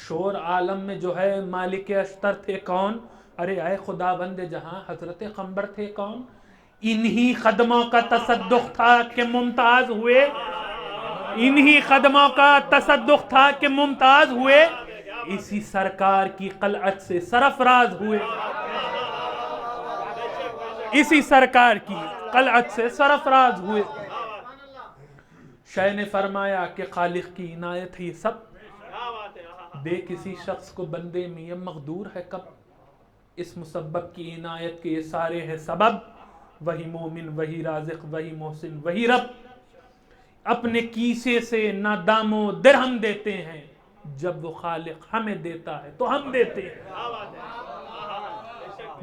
شور عالم میں جو ہے مالک اشتر تھے کون. ارے اے خدا بند جہاں حضرت قمبر تھے کون. انہی قدموں کا تصدق تھا کہ ممتاز ہوئے. انہی قدموں کا تصدق تھا کہ ممتاز ہوئے. اسی سرکار کی قلعت سے سرفراز ہوئے. اسی سرکار کی قلعت سے سرفراز ہوئے. شے نے فرمایا کہ خالق کی عنایت ہی سب. دے کسی شخص کو بندے میں یہ مقدور ہے کب. اس مسبب کی عنایت کے یہ سارے ہیں سبب، وہی مومن، وہی رازق، وہی محسن، وہی رب اپنے کیسے سے نہ دام و درہم دیتے ہیں، جب وہ خالق ہمیں دیتا ہے تو ہم دیتے ہیں،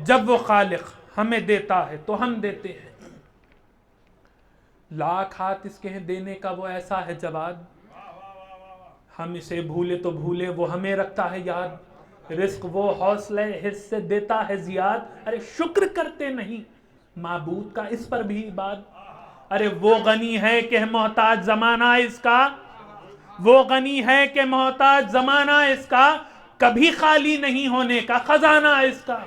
جب وہ خالق ہمیں دیتا ہے تو ہم دیتے ہیں۔ لاکھ ہاتھ اس کے ہیں دینے کا وہ ایسا ہے جواد، ہم اسے بھولے تو بھولے وہ ہمیں رکھتا ہے یاد، رزق وہ حوصلے حرص سے دیتا ہے زیاد، ارے شکر کرتے نہیں معبود کا اس پر بھی بات، ارے وہ غنی ہے کہ محتاج زمانہ اس کا، وہ غنی ہے کہ محتاج زمانہ اس کا، کبھی خالی نہیں ہونے کا خزانہ اس کا،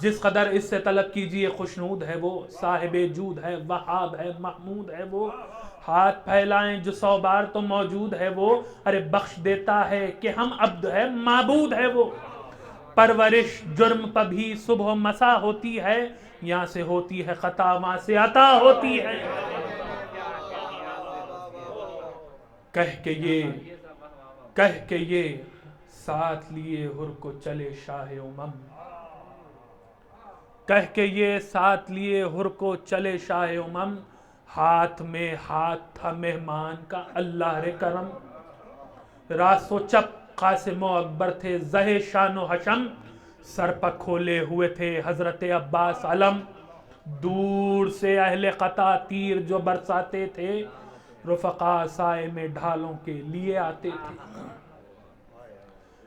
جس قدر اس سے طلب کیجئے خوشنود ہے وہ، صاحب جود ہے، وہاب ہے، محمود ہے وہ، ہاتھ پھیلائیں جو 100 بار تو موجود ہے وہ، ارے بخش دیتا ہے کہ ہم عبد ہے، معبود ہے وہ، پرورش جرم پر بھی صبح و مسا ہوتی ہے، یہاں سے ہوتی ہے خطا وہاں سے عطا ہوتی ہے، کہہ کے یہ ساتھ لیے ہر کو چلے شاہ امم، کہہ کے یہ ساتھ لیے ہر کو چلے شاہ امم، ہاتھ میں ہاتھ تھا مہمان کا اللہ رے کرم، راست و چپ قاسم و اکبر تھے زہ شان و حشم، سر پر کھولے ہوئے تھے حضرت عباس علم، دور سے اہل قطع تیر جو برساتے تھے، رفقا سائے میں ڈھالوں کے لیے آتے تھے،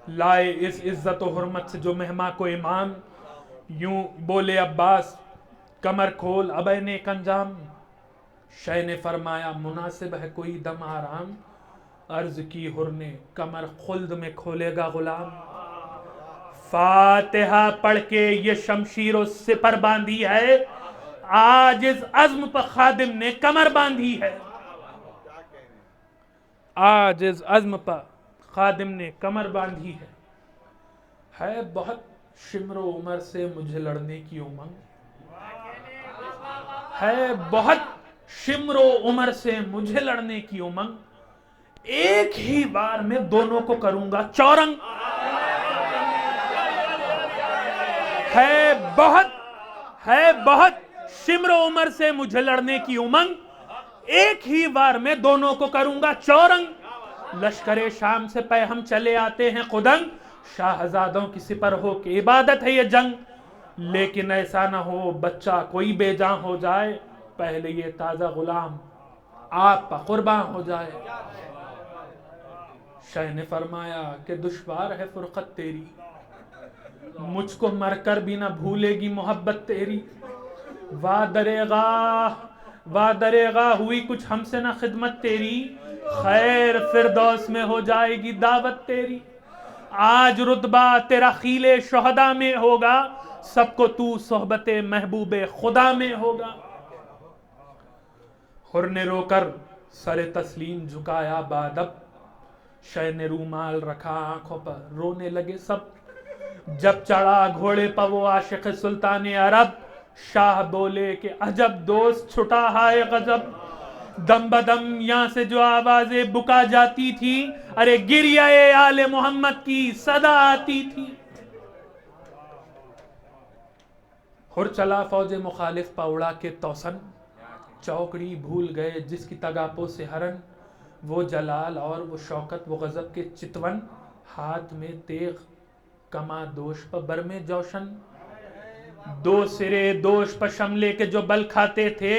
لائے اس عزت و حرمت سے جو مہماں کو امام، یوں بولے عباس کمر کھول ابے نیک انجام، شہ نے فرمایا مناسب ہے کوئی دم آرام، عرض کی حر نے کمر خلد میں کھولے گا غلام، فاتحہ پڑھ کے یہ شمشیر و سپر باندھی ہے، آج اس عزم پر خادم نے کمر باندھی ہے، آج اس عزم پر خادم نے کمر باندھی ہے بہت شمر و عمر سے مجھے لڑنے کی امنگ، ہے بہت شمر و عمر سے مجھے لڑنے کی امنگ، ایک ہی بار میں دونوں کو کروں گا چورنگ، ہے بہت شمر و عمر سے مجھے لڑنے کی امنگ، ایک ہی بار میں دونوں کو کروں گا چورنگ، لشکر شام سے پہ ہم چلے آتے ہیں خدنگ، شاہزادوں کی سپر ہو کہ عبادت ہے یہ جنگ، لیکن ایسا نہ ہو بچہ کوئی بے جاں ہو جائے، پہلے یہ تازہ غلام آپ پر قرباں ہو جائے، شہ نے فرمایا کہ دشوار ہے فرقت تیری، مجھ کو مر کر بھی نہ بھولے گی محبت تیری، وا دریغا ہوئی کچھ ہم سے نہ خدمت تیری، خیر فردوس میں ہو جائے گی دعوت تیری، آج رتبہ تیرا خیل شہداء میں ہوگا، سب کو تو صحبت محبوب خدا میں ہوگا، حر نے رو کر سر تسلیم جھکایا بادب، شہ نے رومال رکھا آنکھوں پر رونے لگے سب، جب چڑھا گھوڑے پر وہ عاشق سلطان عرب، شاہ بولے کہ عجب دوست چھٹا ہائے غضب، دم بدم یہاں سے جو آوازیں بکا جاتی تھی، ارے گریہ آل محمد کی صدا آتی تھی، حر چلا فوج مخالف پا اڑا کے توسن، چوکڑی بھول گئے جس کی تگاپوں سے ہرن، وہ جلال اور وہ شوکت وہ غضب کے چتون، ہاتھ میں تیغ کما دوش پر برمے جوشن، دو سرے دوش پر شملے کے جو بل کھاتے تھے،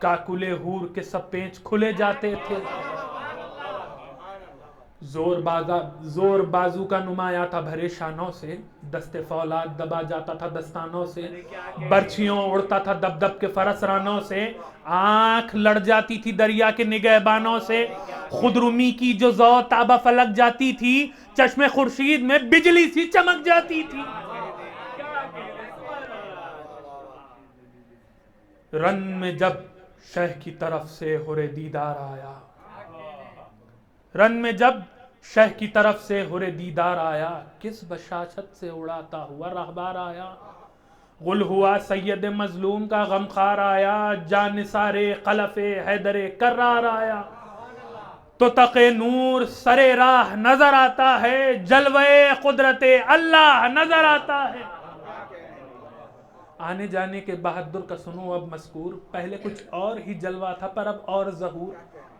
کاکلے ہور کے سب پینچ کھلے جاتے تھے، زور بازو کا نمایاں تھا بھرے شانوں سے، دست فولاد دبا جاتا تھا دستانوں سے، برچھیوں اڑتا تھا دب دب کے فرس رانوں سے، آنکھ لڑ جاتی تھی دریا کے نگہبانوں سے، خودرومی کی جو ذو تابہ فلک جاتی تھی، چشم خورشید میں بجلی سی چمک جاتی تھی، رن میں جب شہ کی طرف سے حر دیدار آیا، رن میں جب شہ کی طرف سے حر دیدار آیا، کس بشاشت سے اڑاتا ہوا رہبار آیا، غل ہوا سید مظلوم کا غمخوار آیا، جانثار خلف حیدر کرار آیا، تو تقے نور سرے راہ نظر آتا ہے، جلوے قدرت اللہ نظر آتا ہے۔ آنے جانے کے بہادر کا سنو اب مذکور، پہلے کچھ اور ہی جلوہ تھا پر اب اور ظہور۔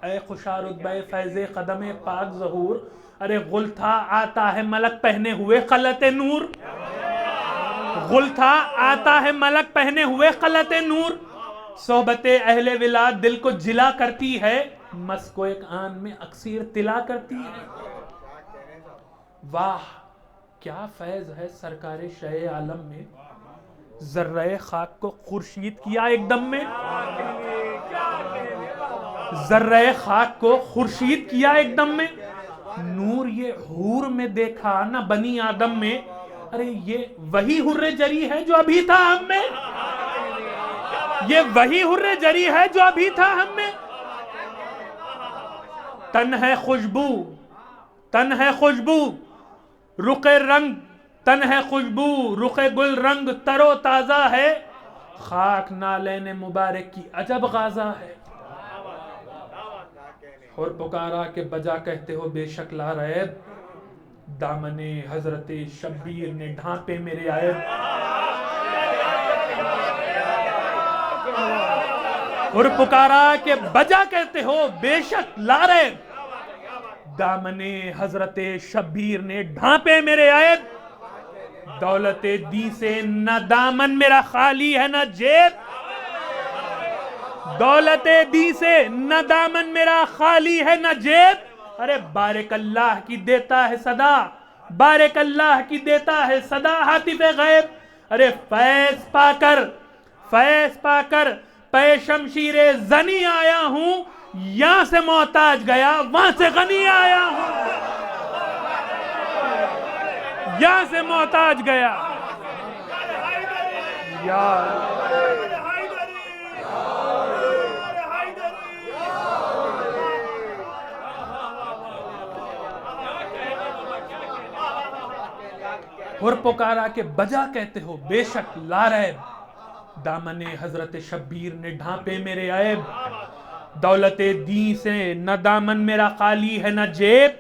اے خوشا رتبہ فیض قدم پاک ظہور، ارے غل تھا آتا ہے ملک پہنے ہوئے خلعت نور، غل تھا آتا ہے ملک پہنے ہوئے خلعت نور۔ صحبت اہل ولاد دل کو جلا کرتی ہے، مس کو ایک آن میں اکسیر تلا کرتی ہے۔ واہ کیا فیض ہے سرکار شہ عالم میں، ذرہ خاک کو خورشید کیا ایک دم میں، ذرہ خاک کو خورشید کیا ایک دم میں۔ نور یہ حور میں دیکھا نہ بنی آدم میں، ارے یہ وہی حر جری ہے جو ابھی تھا ہم میں، یہ وہی حر جری ہے جو ابھی تھا ہم میں۔ تن ہے خوشبو، تن ہے خوشبو رخ رنگ، تن ہے خوشبو رخ گل رنگ تر و تازہ ہے، خاک نالین مبارک کی عجب غازہ ہے۔ اور پکارا کہ بجا کہتے ہو بے شک لا ریب، دامن حضرت شبیر نے ڈھانپے میرے عیب۔ اور پکارا کہ بجا کہتے ہو بے شک لا ریب، دامن حضرت شبیر نے ڈھانپے میرے عیب۔ دولت دی سے نہ دامن میرا خالی ہے نہ جیب، دولت دی سے نہ دامن میرا خالی ہے نہ جیب، ارے بارک اللہ کی دیتا ہے صدا، بارک اللہ کی دیتا ہے صدا ہاتف غیب۔ ارے فیض پا کر پے شمشیر زنی آیا ہوں، یہاں سے محتاج گیا وہاں سے غنی آیا ہوں، یہاں سے محتاج گیا یار۔ اور پکارا کہ بجا کہتے ہو بے شک لا ریب، دامن حضرت شبیر نے ڈھانپے میرے عیب۔ دولت دی سے نہ دامن میرا خالی ہے نہ جیب،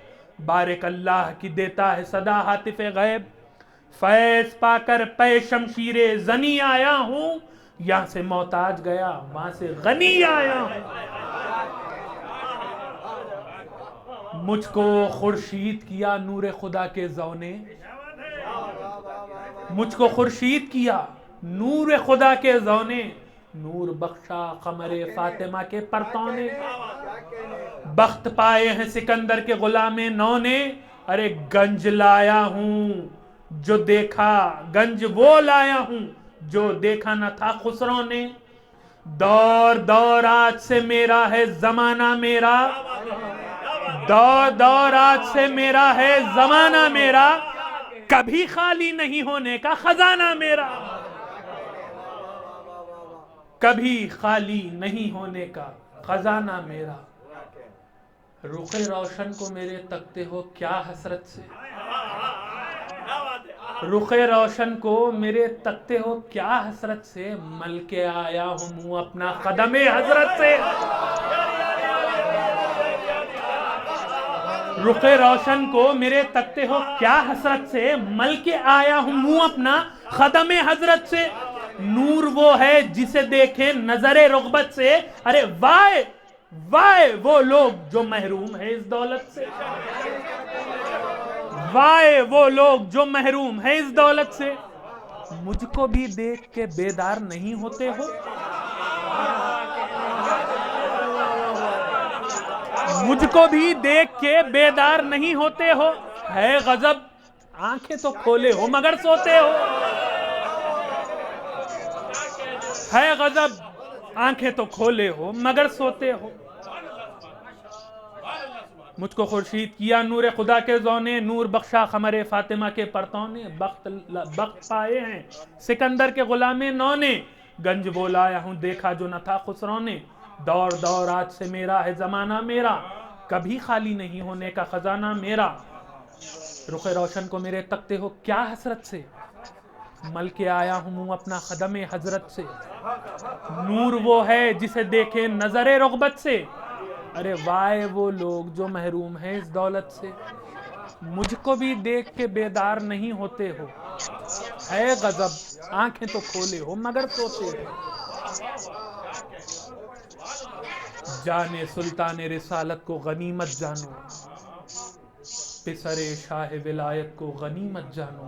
بارک اللہ کی دیتا ہے صدا ہاتف غیب۔ فیض پا کر پے شمشیر زنی آیا ہوں، یہاں سے محتاج گیا وہاں سے غنی آیا ہوں۔ مجھ کو خورشید کیا نور خدا کے ضو نے، مجھ کو خورشید کیا نور خدا کے ضو نے، نور بخشا قمر فاطمہ کے پرتوں نے۔ بخت پائے ہیں سکندر کے غلام نو نے، ارے گنج لایا ہوں جو دیکھا، گنج وہ لایا ہوں جو دیکھا نہ تھا خسرو نے۔ دور دور آج سے میرا ہے زمانہ میرا، دور دور آج سے میرا ہے زمانہ میرا، کبھی خالی نہیں ہونے کا خزانہ میرا، کبھی خالی نہیں ہونے کا خزانہ میرا۔ رخ روشن کو میرے تکتے ہو کیا حسرت سے، رخ روشن کو میرے تکتے ہو کیا حسرت سے، مل کے آیا ہوں منہ اپنا قدم حضرت سے۔ رخ روشن کو میرے تکتے ہو کیا حسرت سے، مل کے آیا ہوں منہ اپنا قدم حضرت سے۔ نور وہ ہے جسے دیکھیں نظر رغبت سے، ارے وائے وائے وہ لوگ جو محروم ہیں اس دولت سے، وائے وہ لوگ جو محروم ہیں اس دولت سے۔ مجھ کو بھی دیکھ کے بیدار نہیں ہوتے ہو، مجھ کو بھی دیکھ کے بیدار نہیں ہوتے ہو، ہے غضب آنکھیں تو کھولے ہو مگر سوتے ہو، ہے غضب آنکھیں تو کھولے ہو مگر سوتے ہو۔ مجھ کو خورشید کیا نور خدا کے ضو نے، نور بخشا قمر فاطمہ کے پرتوں نے۔ بخت پائے ہیں سکندر کے غلام نو نے، گنج وہ لایا ہوں دیکھا جو نہ تھا خسرو نے۔ دور دور آج سے میرا ہے زمانہ میرا، کبھی خالی نہیں ہونے کا خزانہ میرا۔ رخ روشن کو میرے تکتے ہو کیا حسرت سے، مل کے آیا ہوں منہ اپنا قدم حضرت سے۔ نور وہ ہے جسے دیکھے نظر رغبت سے، ارے وائے وہ لوگ جو محروم ہیں اس دولت سے، مجھ کو بھی دیکھ کے بیدار نہیں ہوتے ہو، ہے غضب آنکھیں تو کھولے ہو مگر سوتے ہو۔ جان سلطان رسالت کو غنیمت جانو، پسر شاہ ولایت کو غنیمت جانو،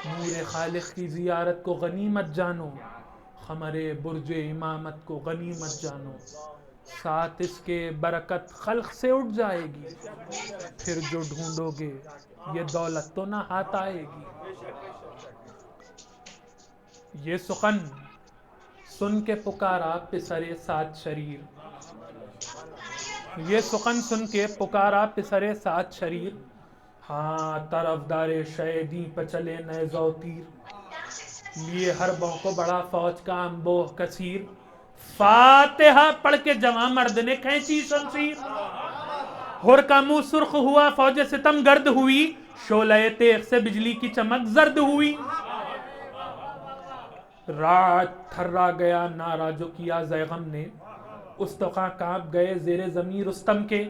نور خالق کی زیارت کو غنیمت جانو، خمر برج امامت کو غنیمت جانو، ساتھ اس کے برکت خلق سے اٹھ جائے گی، پھر جو ڈھونڈو گے یہ دولت تو نہ ہاتھ آئے گی۔ یہ سخن سن کے پکارا پسر سات شریر، یہ سخن سن کے پکارا پسر سات شریر، ہاں طرفدار شہیدی پہ چلے نیزہ و تیر، لیے حربوں کو بڑا فوج کا انبوہ کثیر، فاتحہ پڑھ کے جوان مرد نے کھینچی شمشیر، ہر کا منہ سرخ ہوا فوج ستم گرد ہوئی، شعلہ تیغ سے بجلی کی چمک زرد ہوئی، راج تھرا گیا نعرہ جو کیا زیغم نے، استخاں کانپ گئے زیر زمین رستم کے،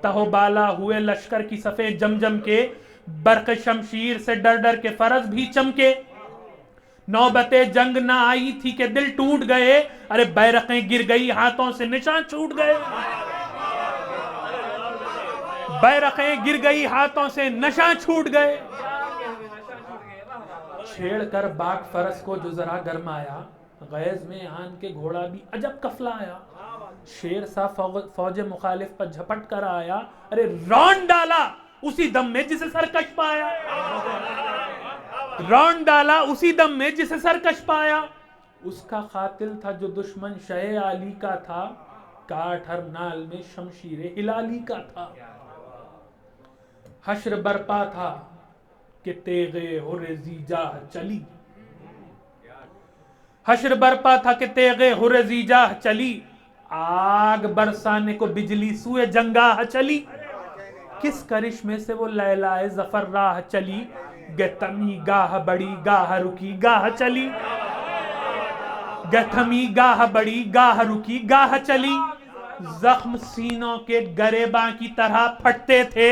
تہو بالا ہوئے لشکر کی صفیں جم جم کے، برق شمشیر سے ڈر ڈر کے فرس بھی چمکے، نوبت جنگ نہ آئی تھی کہ دل ٹوٹ گئے، ارے بیرقیں گر گئی ہاتھوں سے نشان چھوٹ گئے، بیرقیں گر گئی ہاتھوں سے نشان چھوٹ گئے، چھیڑ کر باغ فرس کو جو ذرا گرمایا، غیظ میں آن کے گھوڑا بھی عجب کفلایا، شیر سا فوج مخالف پر جھپٹ کر آیا، ارے رون ڈالا اسی دم میں جسے سرکش پایا، رون ڈالا اسی دم میں جسے سرکش پایا، اس کا قاتل تھا جو دشمن شہ علی کا تھا، کاٹ ہر نال میں شمشیر ہلالی کا تھا، حشر برپا تھا کہ تیغ ہر زیجاہ چلی، حشر برپا تھا کہ تیغ ہر زیجاہ چلی، آگ برسانے کو بجلی سوئے جنگاہ چلی، کس کرشمے سے وہ لیلائے ظفر راہ چلی، گہ تمی گاہ بڑی گاہ رکی گاہ چلی، گہ تھمی گاہ بڑی گاہ رکی گاہ چلی، زخم سینوں کے گریباں کی طرح پھٹتے تھے،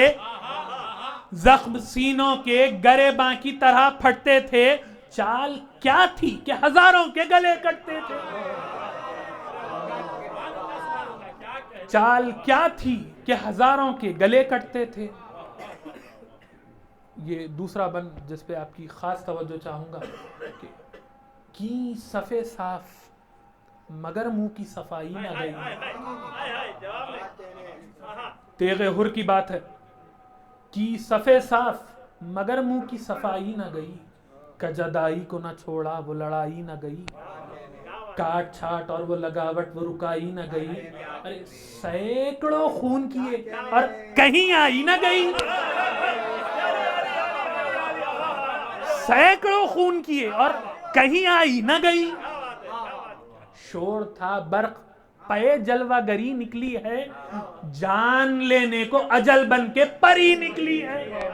زخم سینوں کے گریباں کی طرح پھٹتے تھے، چال کیا تھی کہ ہزاروں کے گلے کٹتے تھے، چال کیا تھی کہ ہزاروں کے گلے کٹتے تھے۔ یہ دوسرا بند جس پہ آپ کی خاص توجہ چاہوں گا کہ کی صفے صاف مگر منہ کی صفائی نہ گئی، تیغ ہر کی بات ہے، کی صفے صاف مگر منہ کی صفائی نہ گئی، کجدائی کو نہ چھوڑا وہ لڑائی نہ گئی، کاٹ چھاٹ اور وہ لگاوٹ وہ رکائی نہ گئی، ارے سینکڑوں خون کیے اور کہیں آئی نہ گئی، سینکڑوں خون کیے اور کہیں آئی نہ گئی، شور تھا برق پے جلوہ گری نکلی ہے، جان لینے کو اجل بن کے پری نکلی ہے،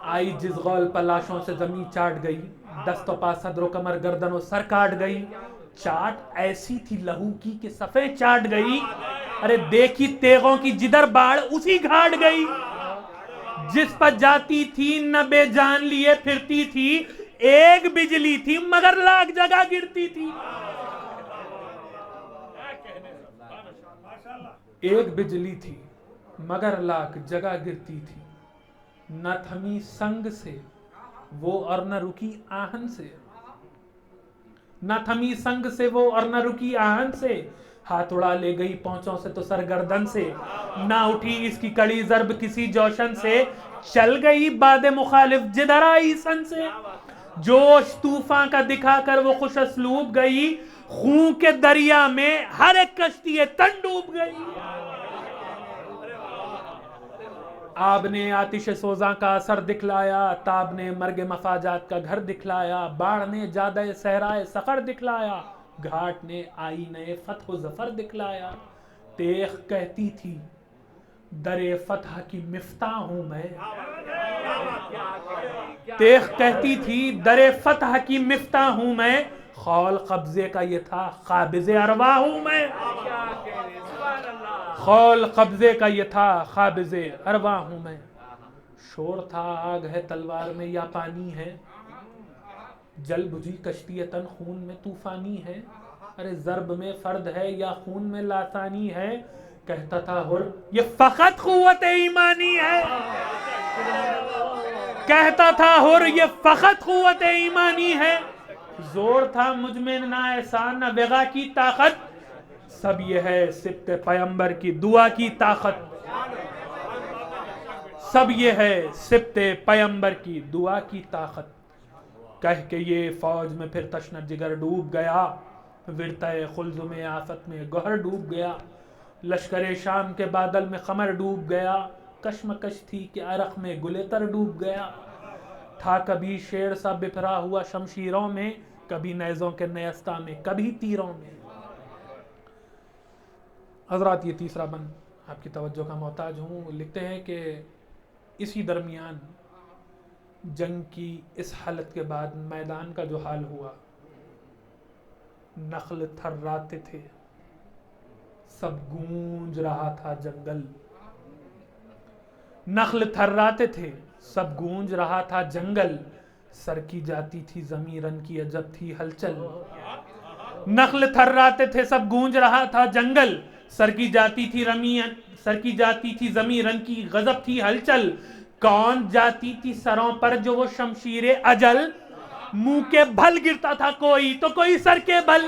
آئی جس غول پر لاشوں سے زمین چاٹ گئی، دست و پا صدر و کمر گردن و سر کاٹ گئی، چاٹ ایسی تھی لہو کی کہ صفیں چاٹ گئی، ارے دیکھی تیغوں کی جدھر باڑ اسی گھاٹ گئی، جس پر جاتی تھی نہ بے جان لیے پھرتی تھی، ایک بجلی تھی مگر لاکھ جگہ گرتی تھی، ایک بجلی تھی مگر لاکھ جگہ گرتی تھی، نہ تھمی سنگ سے وہ اور نہ رکی آہن سے، نہ تھمی سنگ سے وہ اور نہ رکی آہن سے، ہاتھ اڑا لے گئی پونچوں سے تو سرگردن سے، نہ اٹھی اس کی کڑی ضرب کسی جوشن سے، چل گئی باد مخالف جدھر آئی سن سے، جوش طوفان کا دکھا کر وہ خوش اسلوب گئی، خون کے دریا میں ہر ایک کشتی تن ڈوب گئی، آب نے آتش سوزاں کا اثر دکھلایا، تاب نے مرگ مفاجات کا گھر دکھلایا، باڑ نے جادہ صحرائے صخر دکھلایا، گھاٹ نے آئینہ فتح و ظفر دکھلایا، تیغ کہتی تھی در فتح کی مفتاح ہوں میں، تیغ کہتی تھی در فتح کی مفتاح ہوں میں، خول قبضے کا یہ تھا قابض ارواح ہوں میں، خول قبضے کا یہ تھا قابض ارواح ہوں میں، شور تھا آگ ہے تلوار میں یا پانی ہے، جل بجھی کشتی تن خون میں طوفانی ہے، ارے ضرب میں فرد ہے یا خون میں لاسانی ہے، کہتا تھا حر یہ فقط قوت ایمانی ہے، کہتا تھا حر یہ فقط قوت ایمانی ہے، زور تھا مجھ میں نہ احسان نہ وغا کی طاقت، سب یہ ہے سبت پیمبر کی دعا کی طاقت، سب یہ ہے سبت پیمبر کی دعا کی طاقت، کہہ کے یہ فوج میں پھر تشنہ جگر ڈوب گیا، ورتہ خلز میں آفت میں گوہر ڈوب گیا، لشکر شام کے بادل میں قمر ڈوب گیا، کشمکش تھی کہ عرق میں گل تر ڈوب گیا، تھا کبھی شیر سا بپھرا ہوا شمشیروں میں، کبھی نیزوں کے نیستہ میں کبھی تیروں میں۔ حضرات یہ تیسرا بند آپ کی توجہ کا محتاج ہوں، لکھتے ہیں کہ اسی درمیان جنگ کی اس حالت کے بعد میدان کا جو حال ہوا، نخل تھراتے تھے، سب گونج رہا تھا جنگل، نخل تھراتے تھے سب گونج رہا تھا جنگل، سر کی جاتی تھی زمین رن کی عجب تھی ہلچل، نخل تھراتے تھے سب گونج رہا تھا جنگل، سر کی جاتی تھی زمین رن کی غضب تھی ہلچل، کون جاتی تھی سروں پر جو وہ شمشیر اجل، منہ کے بھل گرتا تھا کوئی تو کوئی سر کے بل،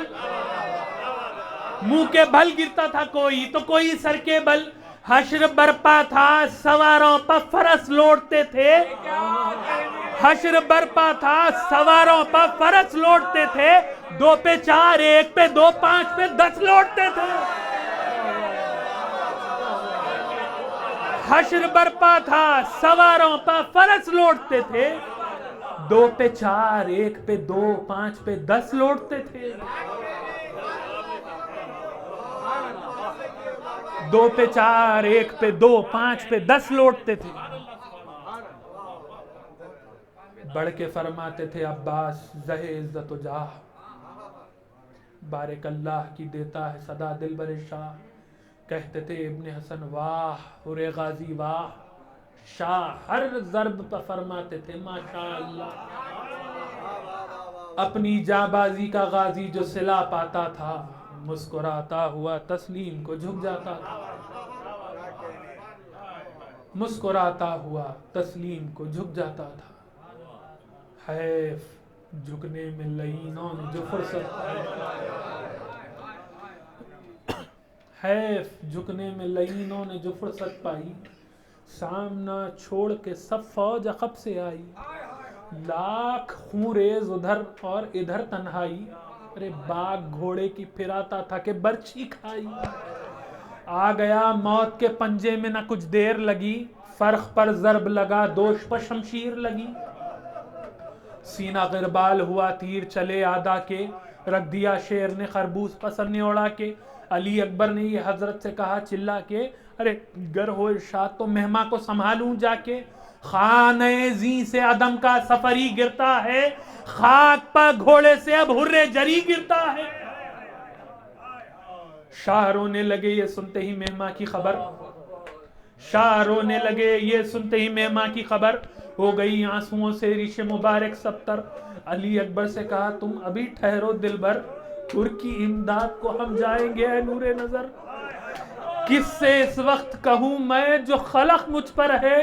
منہ کے بھل گرتا تھا کوئی تو کوئی سر کے بل، حشر برپا تھا سواروں پر فرس لوٹتے تھے، حشر برپا تھا سواروں پر فرس لوٹتے تھے، 2 پہ 4 1 پہ 2 5 پہ 10 لوٹتے تھے، حشر برپا تھا سواروں پر فرس لوٹتے تھے، 2 پہ 4 1 پہ 2 5 پہ 10 لوٹتے تھے، 2 پہ 4 1 پہ 2 5 پہ 10 لوٹتے تھے، بڑھ کے فرماتے تھے عباس زہ عزت و جاہ، بارک اللہ کی دیتا ہے صدا دل بر شاہ، کہتے تھے ابن حسن واہ حر غازی واہ، شاہ ہر ضرب پر فرماتے تھے ماشاءاللہ، اپنی جاں بازی کا غازی جو صلہ پاتا تھا، مسکراتا ہوا تسلیم کو جھک جاتا تھا، مسکراتا ہوا تسلیم کو جھک جاتا تھا، حیف جھکنے میں لعینوں نے جو فرصت پائی، حیف جھکنے میں لعینوں نے جو فرصت پائی، سامنا چھوڑ کے سب فوج عقب سے آئی، لاکھ خون ریز ادھر اور ادھر تنہائی، ارے باغ گھوڑے کی پھراتا تھا کہ برچھی کھائی، آ گیا موت کے پنجے میں نہ کچھ دیر لگی، فرخ پر ضرب لگا دوش پر شمشیر لگی، سینہ غربال ہوا تیر چلے آدھا کے، رکھ دیا شیر نے خربوز پسر نے اڑا کے، علی اکبر نے یہ حضرت سے کہا چلا کے، ارے گر ہو ارشاد تو مہماں کو سنبھالوں جا کے، خانہ زیں سے عدم کا سفری گرتا ہے، خاک پر گھوڑے سے اب حر جری گرتا ہے، شاہ رونے لگے یہ سنتے ہی مہماں کی خبر، شاہ رونے لگے یہ سنتے ہی مہماں کی خبر، ہو گئی آنسوؤں سے ریش مبارک سبتر، علی اکبر سے کہا تم ابھی ٹھہرو دل بھر، حر کی امداد کو ہم جائیں گے اے نور نظر، کس سے اس وقت کہوں میں جو خلق مجھ پر ہے،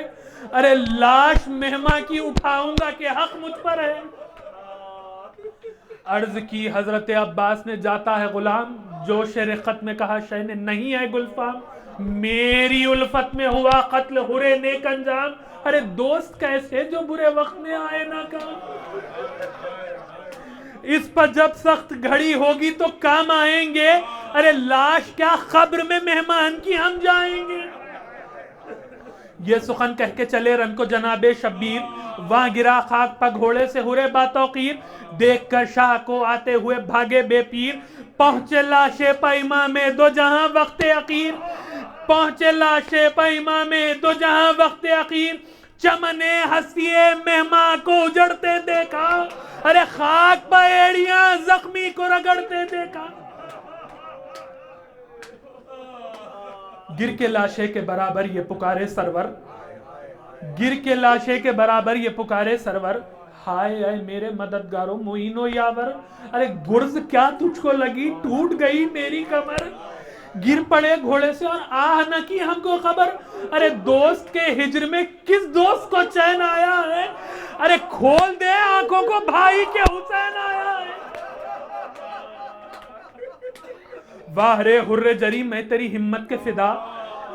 ارے لاش مہماں کی اٹھاؤں گا کہ حق مجھ پر ہے، عرض کی حضرت عباس نے جاتا ہے غلام، جوش رقت میں کہا شہ نے نہیں ہے گلفام، میری الفت میں ہوا قتل حر نیک انجام، ارے دوست کیسے جو برے وقت میں آئے ناکام، اس پر جب سخت گھڑی ہوگی تو کام آئیں گے، ارے لاش کیا قبر میں مہمان کی ہم جائیں گے، یہ سخن کہہ کے چلے رن کو جناب شبیر، وہاں گرا خاک پر گھوڑے سے حر باتوقیر، دیکھ کر شاہ کو آتے ہوئے بھاگے بے پیر، پہنچے لاشے پہ امام دو جہاں وقت اخیر، پہنچے لاشے پہ امام دو جہاں وقت اخیر، چمن ہستی مہماں کو اجڑتے دیکھا، ارے خاک پہ ایڑیاں زخمی کو رگڑتے دیکھا. گر کے لاشے کے برابر یہ پکارے سرور, گر کے لاشے کے برابر یہ پکارے سرور, ہائے اے میرے مددگاروں معین و یاور. ارے گرز کیا تجھ کو لگی, ٹوٹ گئی میری کمر, گر پڑے گھوڑے سے اور آہ نہ کی ہم کو خبر. ارے دوست کے ہجر میں کس دوست کو چین آیا ہے, ارے کھول دے آنکھوں کو بھائی کے حسین آیا ہے. واہ رے ہر جری میں تیری ہمت کے فدا,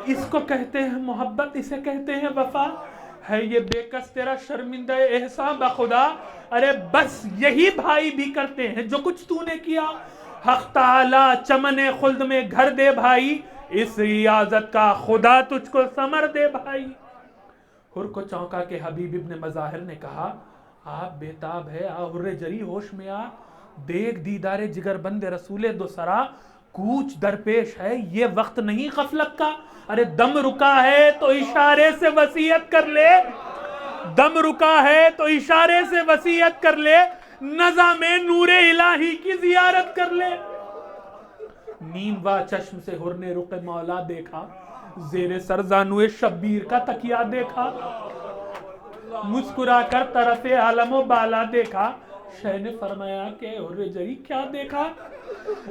اس کو کہتے ہیں محبت, اسے کہتے ہیں وفا, ہے یہ بے کس تیرا شرمندہ احسان بخدا. ارے بس یہی بھائی بھی کرتے ہیں جو کچھ تو نے کیا, حق تعالی چمن خلد میں گھر دے بھائی, اس ریاضت کا خدا تجھ کو ثمر دے بھائی. ہر کو چونکا کے حبیب ابن مظاہر نے کہا, آپ بیتاب ہے آ ہر جری ہوش میں آ, دیکھ دیدار جگر بند رسول دو سرا, کوچ درپیش ہے یہ وقت نہیں غفلت کا. ارے دم رکا ہے تو اشارے سے وصیت کر لے, دم رکا ہے تو اشارے سے وصیت کر لے, نظام میں نور الہی کی زیارت کر لے. نیم وا چشم سے ہر نے رخ مولا دیکھا, زیر سر زانوئے شبیر کا تکیہ دیکھا, مسکرا کر طرف عالم و بالا دیکھا. شہ نے فرمایا کہ ہر جری کیا دیکھا,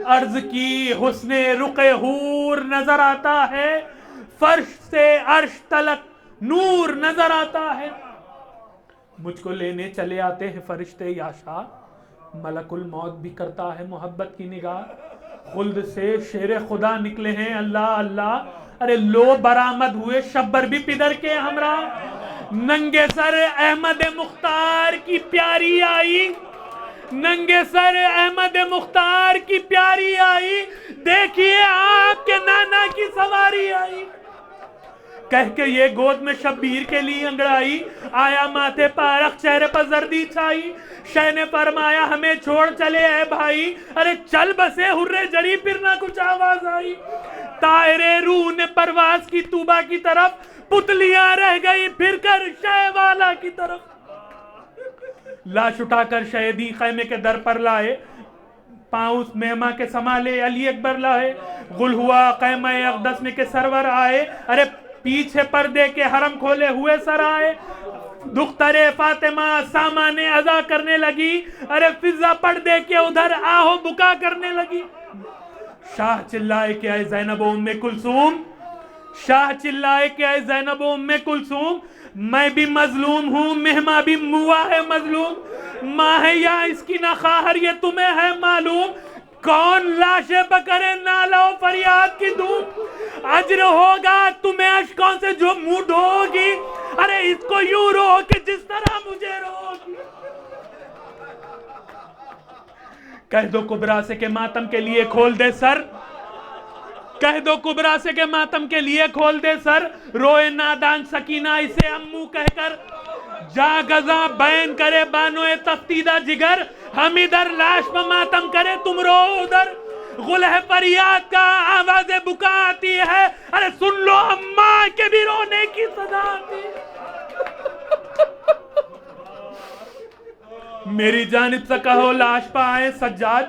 عرض کی حسن رخ حور نظر آتا ہے, فرش سے عرش تلک نور نظر آتا ہے. مجھ کو لینے چلے آتے ہیں فرشتے یا شاہ, ملک الموت بھی کرتا ہے محبت کی نگاہ. خلد سے شیر خدا نکلے ہیں اللہ اللہ, ارے لو برآمد ہوئے شبر بھی پدر کے ہمراہ. ننگے سر احمد مختار کی پیاری آئی, ننگے سر احمد مختار کی پیاری آئی, دیکھیے آپ کے نانا کی سواری آئی. کہہ کے یہ گود میں شبیر کے لیے انگڑائی, آیا ماتھے پارخ چہرے پر زردی چھائی. شہ نے فرمایا ہمیں چھوڑ چلے اے بھائی, ارے چل بسے ہرے جری پھر نہ کچھ آواز آئی. طائر روح نے پرواز کی طوبہ کی طرف, پتلیاں رہ گئی پھر کر شہ والا کی طرف. لاش اٹھا کر شہیدی خیمے کے در پر لائے, پاؤں مہما کے سنبھالے علی اکبر لائے. غل ہوا خیمہ اقدس میں کے سرور آئے, ارے پیچھے پردے کے حرم کھولے ہوئے سر آئے. دختر فاطمہ سامان عزا کرنے لگی, ارے فضا پردے کے ادھر آہو بکا کرنے لگی. شاہ چلائے کہ اے زینب و ام کلثوم, شاہ چلائے کہ اے زینب و ام کلثوم, میں بھی مظلوم ہوں مہما بھی ہوا ہے مظلوم. ماں ہے یا اس کی نہ خواہر یہ تمہیں ہے معلوم, کون لاشیں پکڑے نالہ و فریاد کی دھوم. اجر ہوگا تمہیں اشکوں سے جو منہ ڈھوگی, ارے اس کو یوں رو کہ جس طرح مجھے روگی. کہہ دو کبرا سے کہ ماتم کے لیے کھول دے سر, کہہ دو کبرا سے کہ ماتم کے لیے کھول دے سر. روئے نادان سکینہ اسے امو کہہ کر, جا گزاں بین کرے بانوئے تفتیدہ جگر, ہم ادھر لاش پہ ماتم کرے تم رو ادھر. غلہ فریاد کا آواز بکا آتی ہے, ارے سن لو اماں کے بھی رونے کی صدا آتی ہے. میری جانب سے کہو لاش پہ آئے سجاد,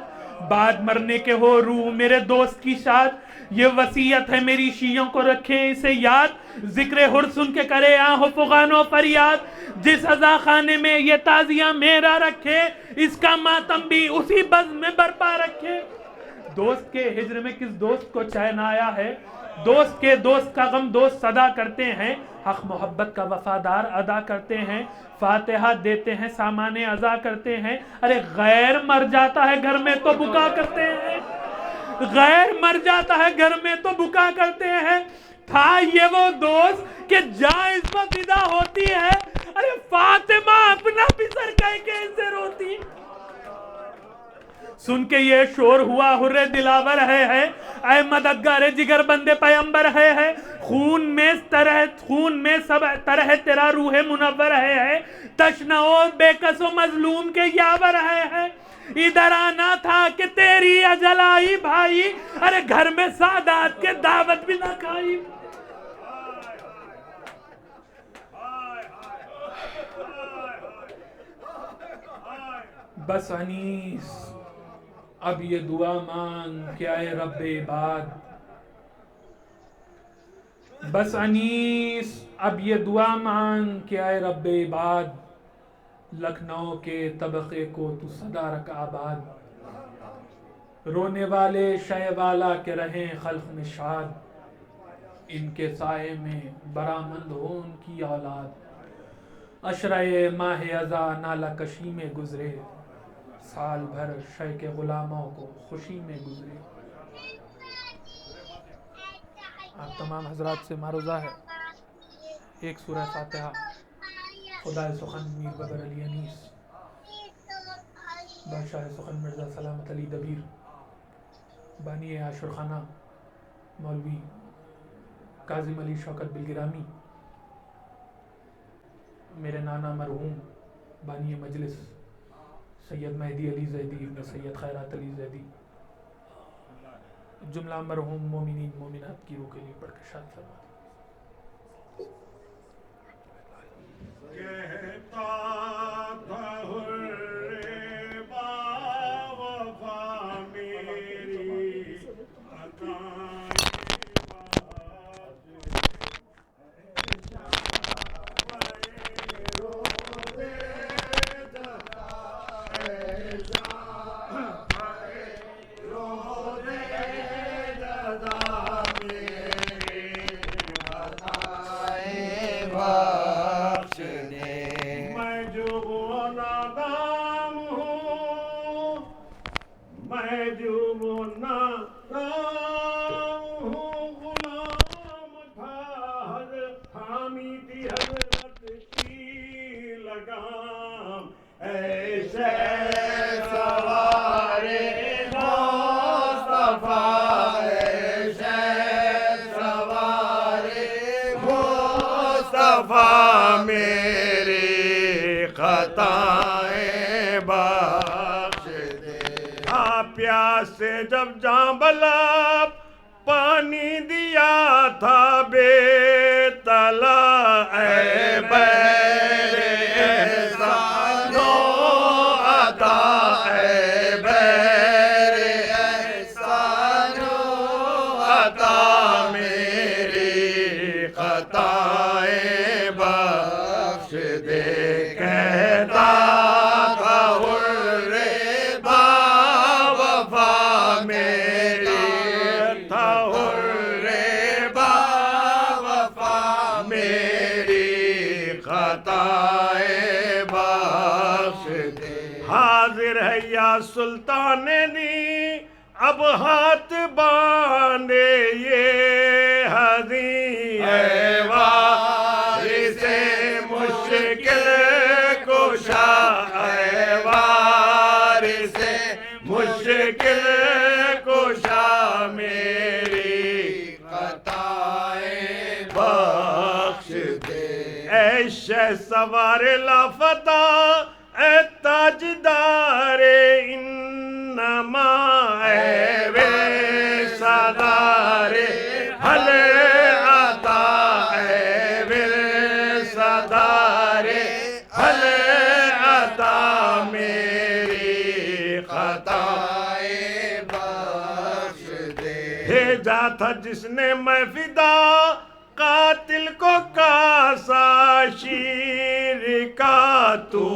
بعد مرنے کے ہو روح میرے دوست کی شاد. یہ وصیت ہے میری شیعوں کو رکھے اسے یاد, ذکر ہر سن کے کرے آہو فغان و فریاد. جس عزا خانے میں یہ تازیہ میرا رکھے, اس کا ماتم بھی اسی بزم میں برپا رکھے. دوست کے ہجر میں کس دوست کو چین آیا ہے, دوست کے دوست کا غم دوست صدا کرتے ہیں, حق محبت کا وفادار ادا کرتے ہیں. فاتحہ دیتے ہیں سامان عزا کرتے ہیں, ارے غیر مر جاتا ہے گھر میں تو بکا کرتے ہیں, غیر مر جاتا ہے گھر میں تو بکا کرتے ہیں. تھا یہ وہ دوست کہ جہاں اس پر فدا ہوتی ہے, ارے فاطمہ اپنا پسر کہہ کے اسے روتی. سن کے یہ شور ہوا ہر دلاور ہے, اے مددگار جگر بندے پیمبر ہے. خون میں سب طرح تیرا روح منور ہے, تشنہ و بے کس و مظلوم کے یاور ہے. ادھر آنا تھا کہ تیری اجل آئی بھائی, ارے گھر میں سادات کے دعوت بھی نہ کھائی. بس انیس اب یہ دعا مانگ کہ اے رب عباد، بس انیس اب یہ دعا مانگ کہ اے رب عباد، لکھنؤ کے طبقے کو تو صدا رکھ آباد، رونے والے شہ والا کے رہیں خلق میں شاد، ان کے سائے میں برآمد ہو ان کی اولاد، عشرۂ ماہ ازاں نالہ کشی میں گزرے، سال بھر شہ کے غلاموں کو خوشی میں گزرے۔ آپ تمام حضرات سے معروضہ ہے ایک سورہ فاتحہ خدا سخن میر ببر علی انیس، بادشاہ سخن مرزا سلامت علی دبیر، بانی عاشور خانہ مولوی کاظم علی شوکت بلگرامی، میرے نانا مرحوم بانی مجلس سید مہدی علی زیدی ابن سید خیرات علی زیدی، جملہ مرحوم مومنین مومنات کی روح کے لیے پڑھ کے شاد فرما۔ کہتا تھا حر باوفا میری عطائے سے جب جانبلا پانی دیا تھا بے تلا، اے بیر احسان و عطا، اے بیر احسان و عطا، میری خطائیں بخش دے، کہتا سلطان دی اب ہاتھ باندھے یہ حزین، اے وارث مشکل کشا، اے وارث مشکل کشا، میری خطائیں بخش دے، اے شہسوار لافتہ، اے تاجدار انما، اے وے سادار حل عطا، اے وے سادار حل عطا، میری خطائیں بخش دے، بھیجا تھا جس نے میں فدا قاتل کو کاسا شیر کا، تو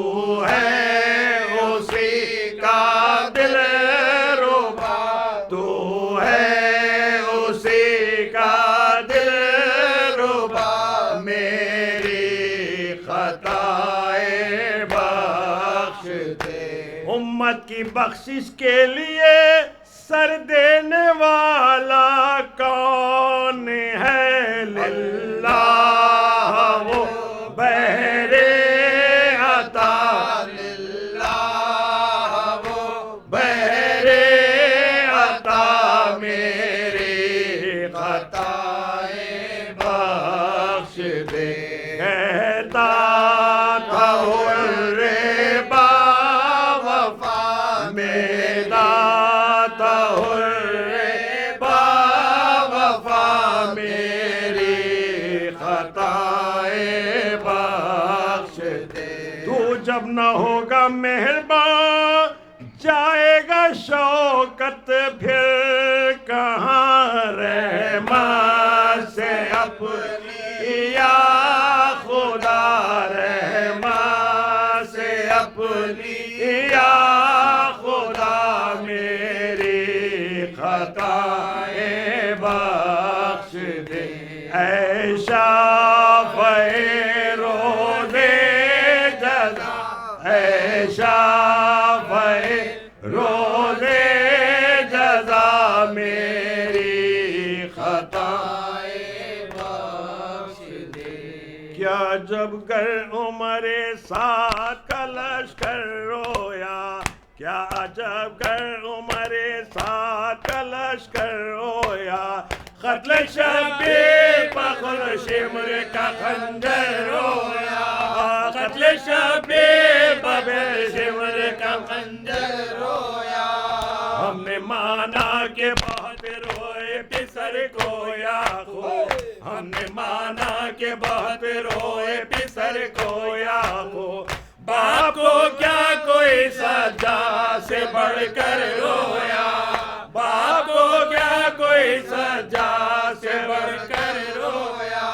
ہے اسی کا دل ربا، تو ہے اسی کا دل ربا، میری خطائیں بخش دے، امت کی بخشش کے لیے سر دینے والا کون ہے، للہ وہ بحر عطا، للہ وہ بحر عطا، میری خطائیں بخش دے، کہتا تھا حر باوفا میرا، جب نہ ہوگا مہربان شوکت پھر کہاں رحمت سے اپنی یا خدا رحمت سے اپنی یا خدا میری خطائیں بخش دے اے شافعِ روزے جزا اے شافعِ روزے جزا میری خطائیں بخش دے کیا جب گر عمر سعد کا لشکر رویا کیا جب گر عمر سعد کا لشکر رویا قتل شبیر فخر شمر کا خنجر رویا قتل شبیر فخر شمر کا خنجر رویا ہم نے مانا کہ بہت روئے پسر کو یا خو ہم نے مانا کہ بہت روئے پسر کو یا خو باپ کو کیا کوئی سجا سے بڑھ کر رویا باپ کو کیا کوئی سجا سے بڑھ کر رویا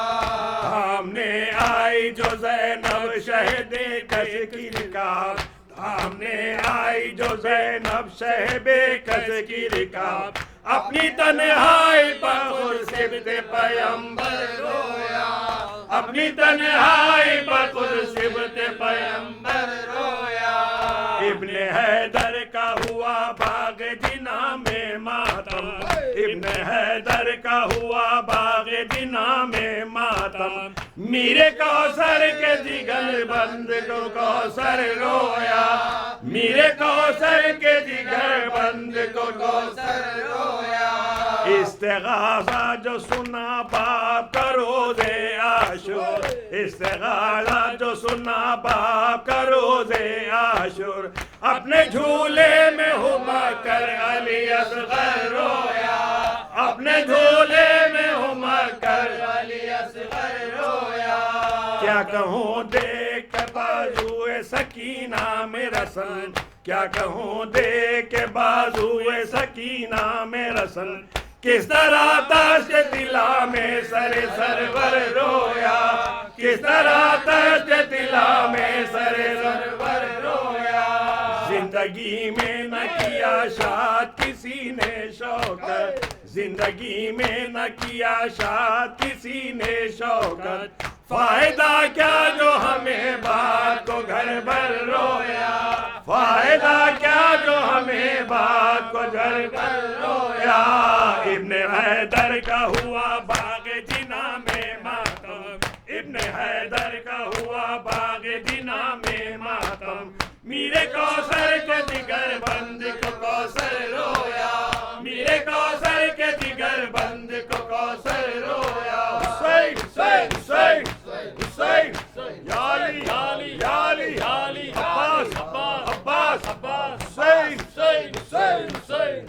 ہم نے آئی جو زینب شہد کش کی رکاب ہم نے آئی جو زینب شہب کش کی رکاب اپنی تنہائی پر خود صبت پیمبر رویا اپنی تنہائی پر خود صبت پیمبر رویا ابن حیدر کا ہوا باغ جنا میں ماتم ابن حیدر کا ہوا باغ جنا میں ماتم میرے کوثر کے جگر بند کو کوثر رویا میرے کوثر کے جگر بند کو کوثر رویا استغاثہ جو سنا باپ کا روزے عاشور استغاثہ جو سنا باپ کا روزے عاشور اپنے جھولے میں ہما کر علی اصغر رویا اپنے جھولے میں ہما کر علی اصغر رویا کیا کہوں دیکھ کے بازوئے سکینہ میں رسن کیا کہوں دیکھ کے بازوئے سکینہ میں رسن کس طرح تشت دلا میں سر سرور رویا کس طرح تشت دلا میں سر سرور رویا زندگی میں نہ کیا شاد کسی نے شوکت زندگی میں نہ کیا شاد کسی نے شوکت فائدہ کیا جو ہمیں بات کو گھر بھر رویا فائدہ کیا جو ہمیں بات کو گھر بھر رویا ابن حیدر کا ہوا باغ جنا میں ماتم ابن حیدر کا ہوا باغ جنا میں ماتم میرے کوثر کے جگر بند کو کوثر رویا میرے کوثر کے جگر بند کو کوثر رویا حسین حسین حسین حسین یا علی یا علی یا علی عباس عباس عباس حسین حسین حسین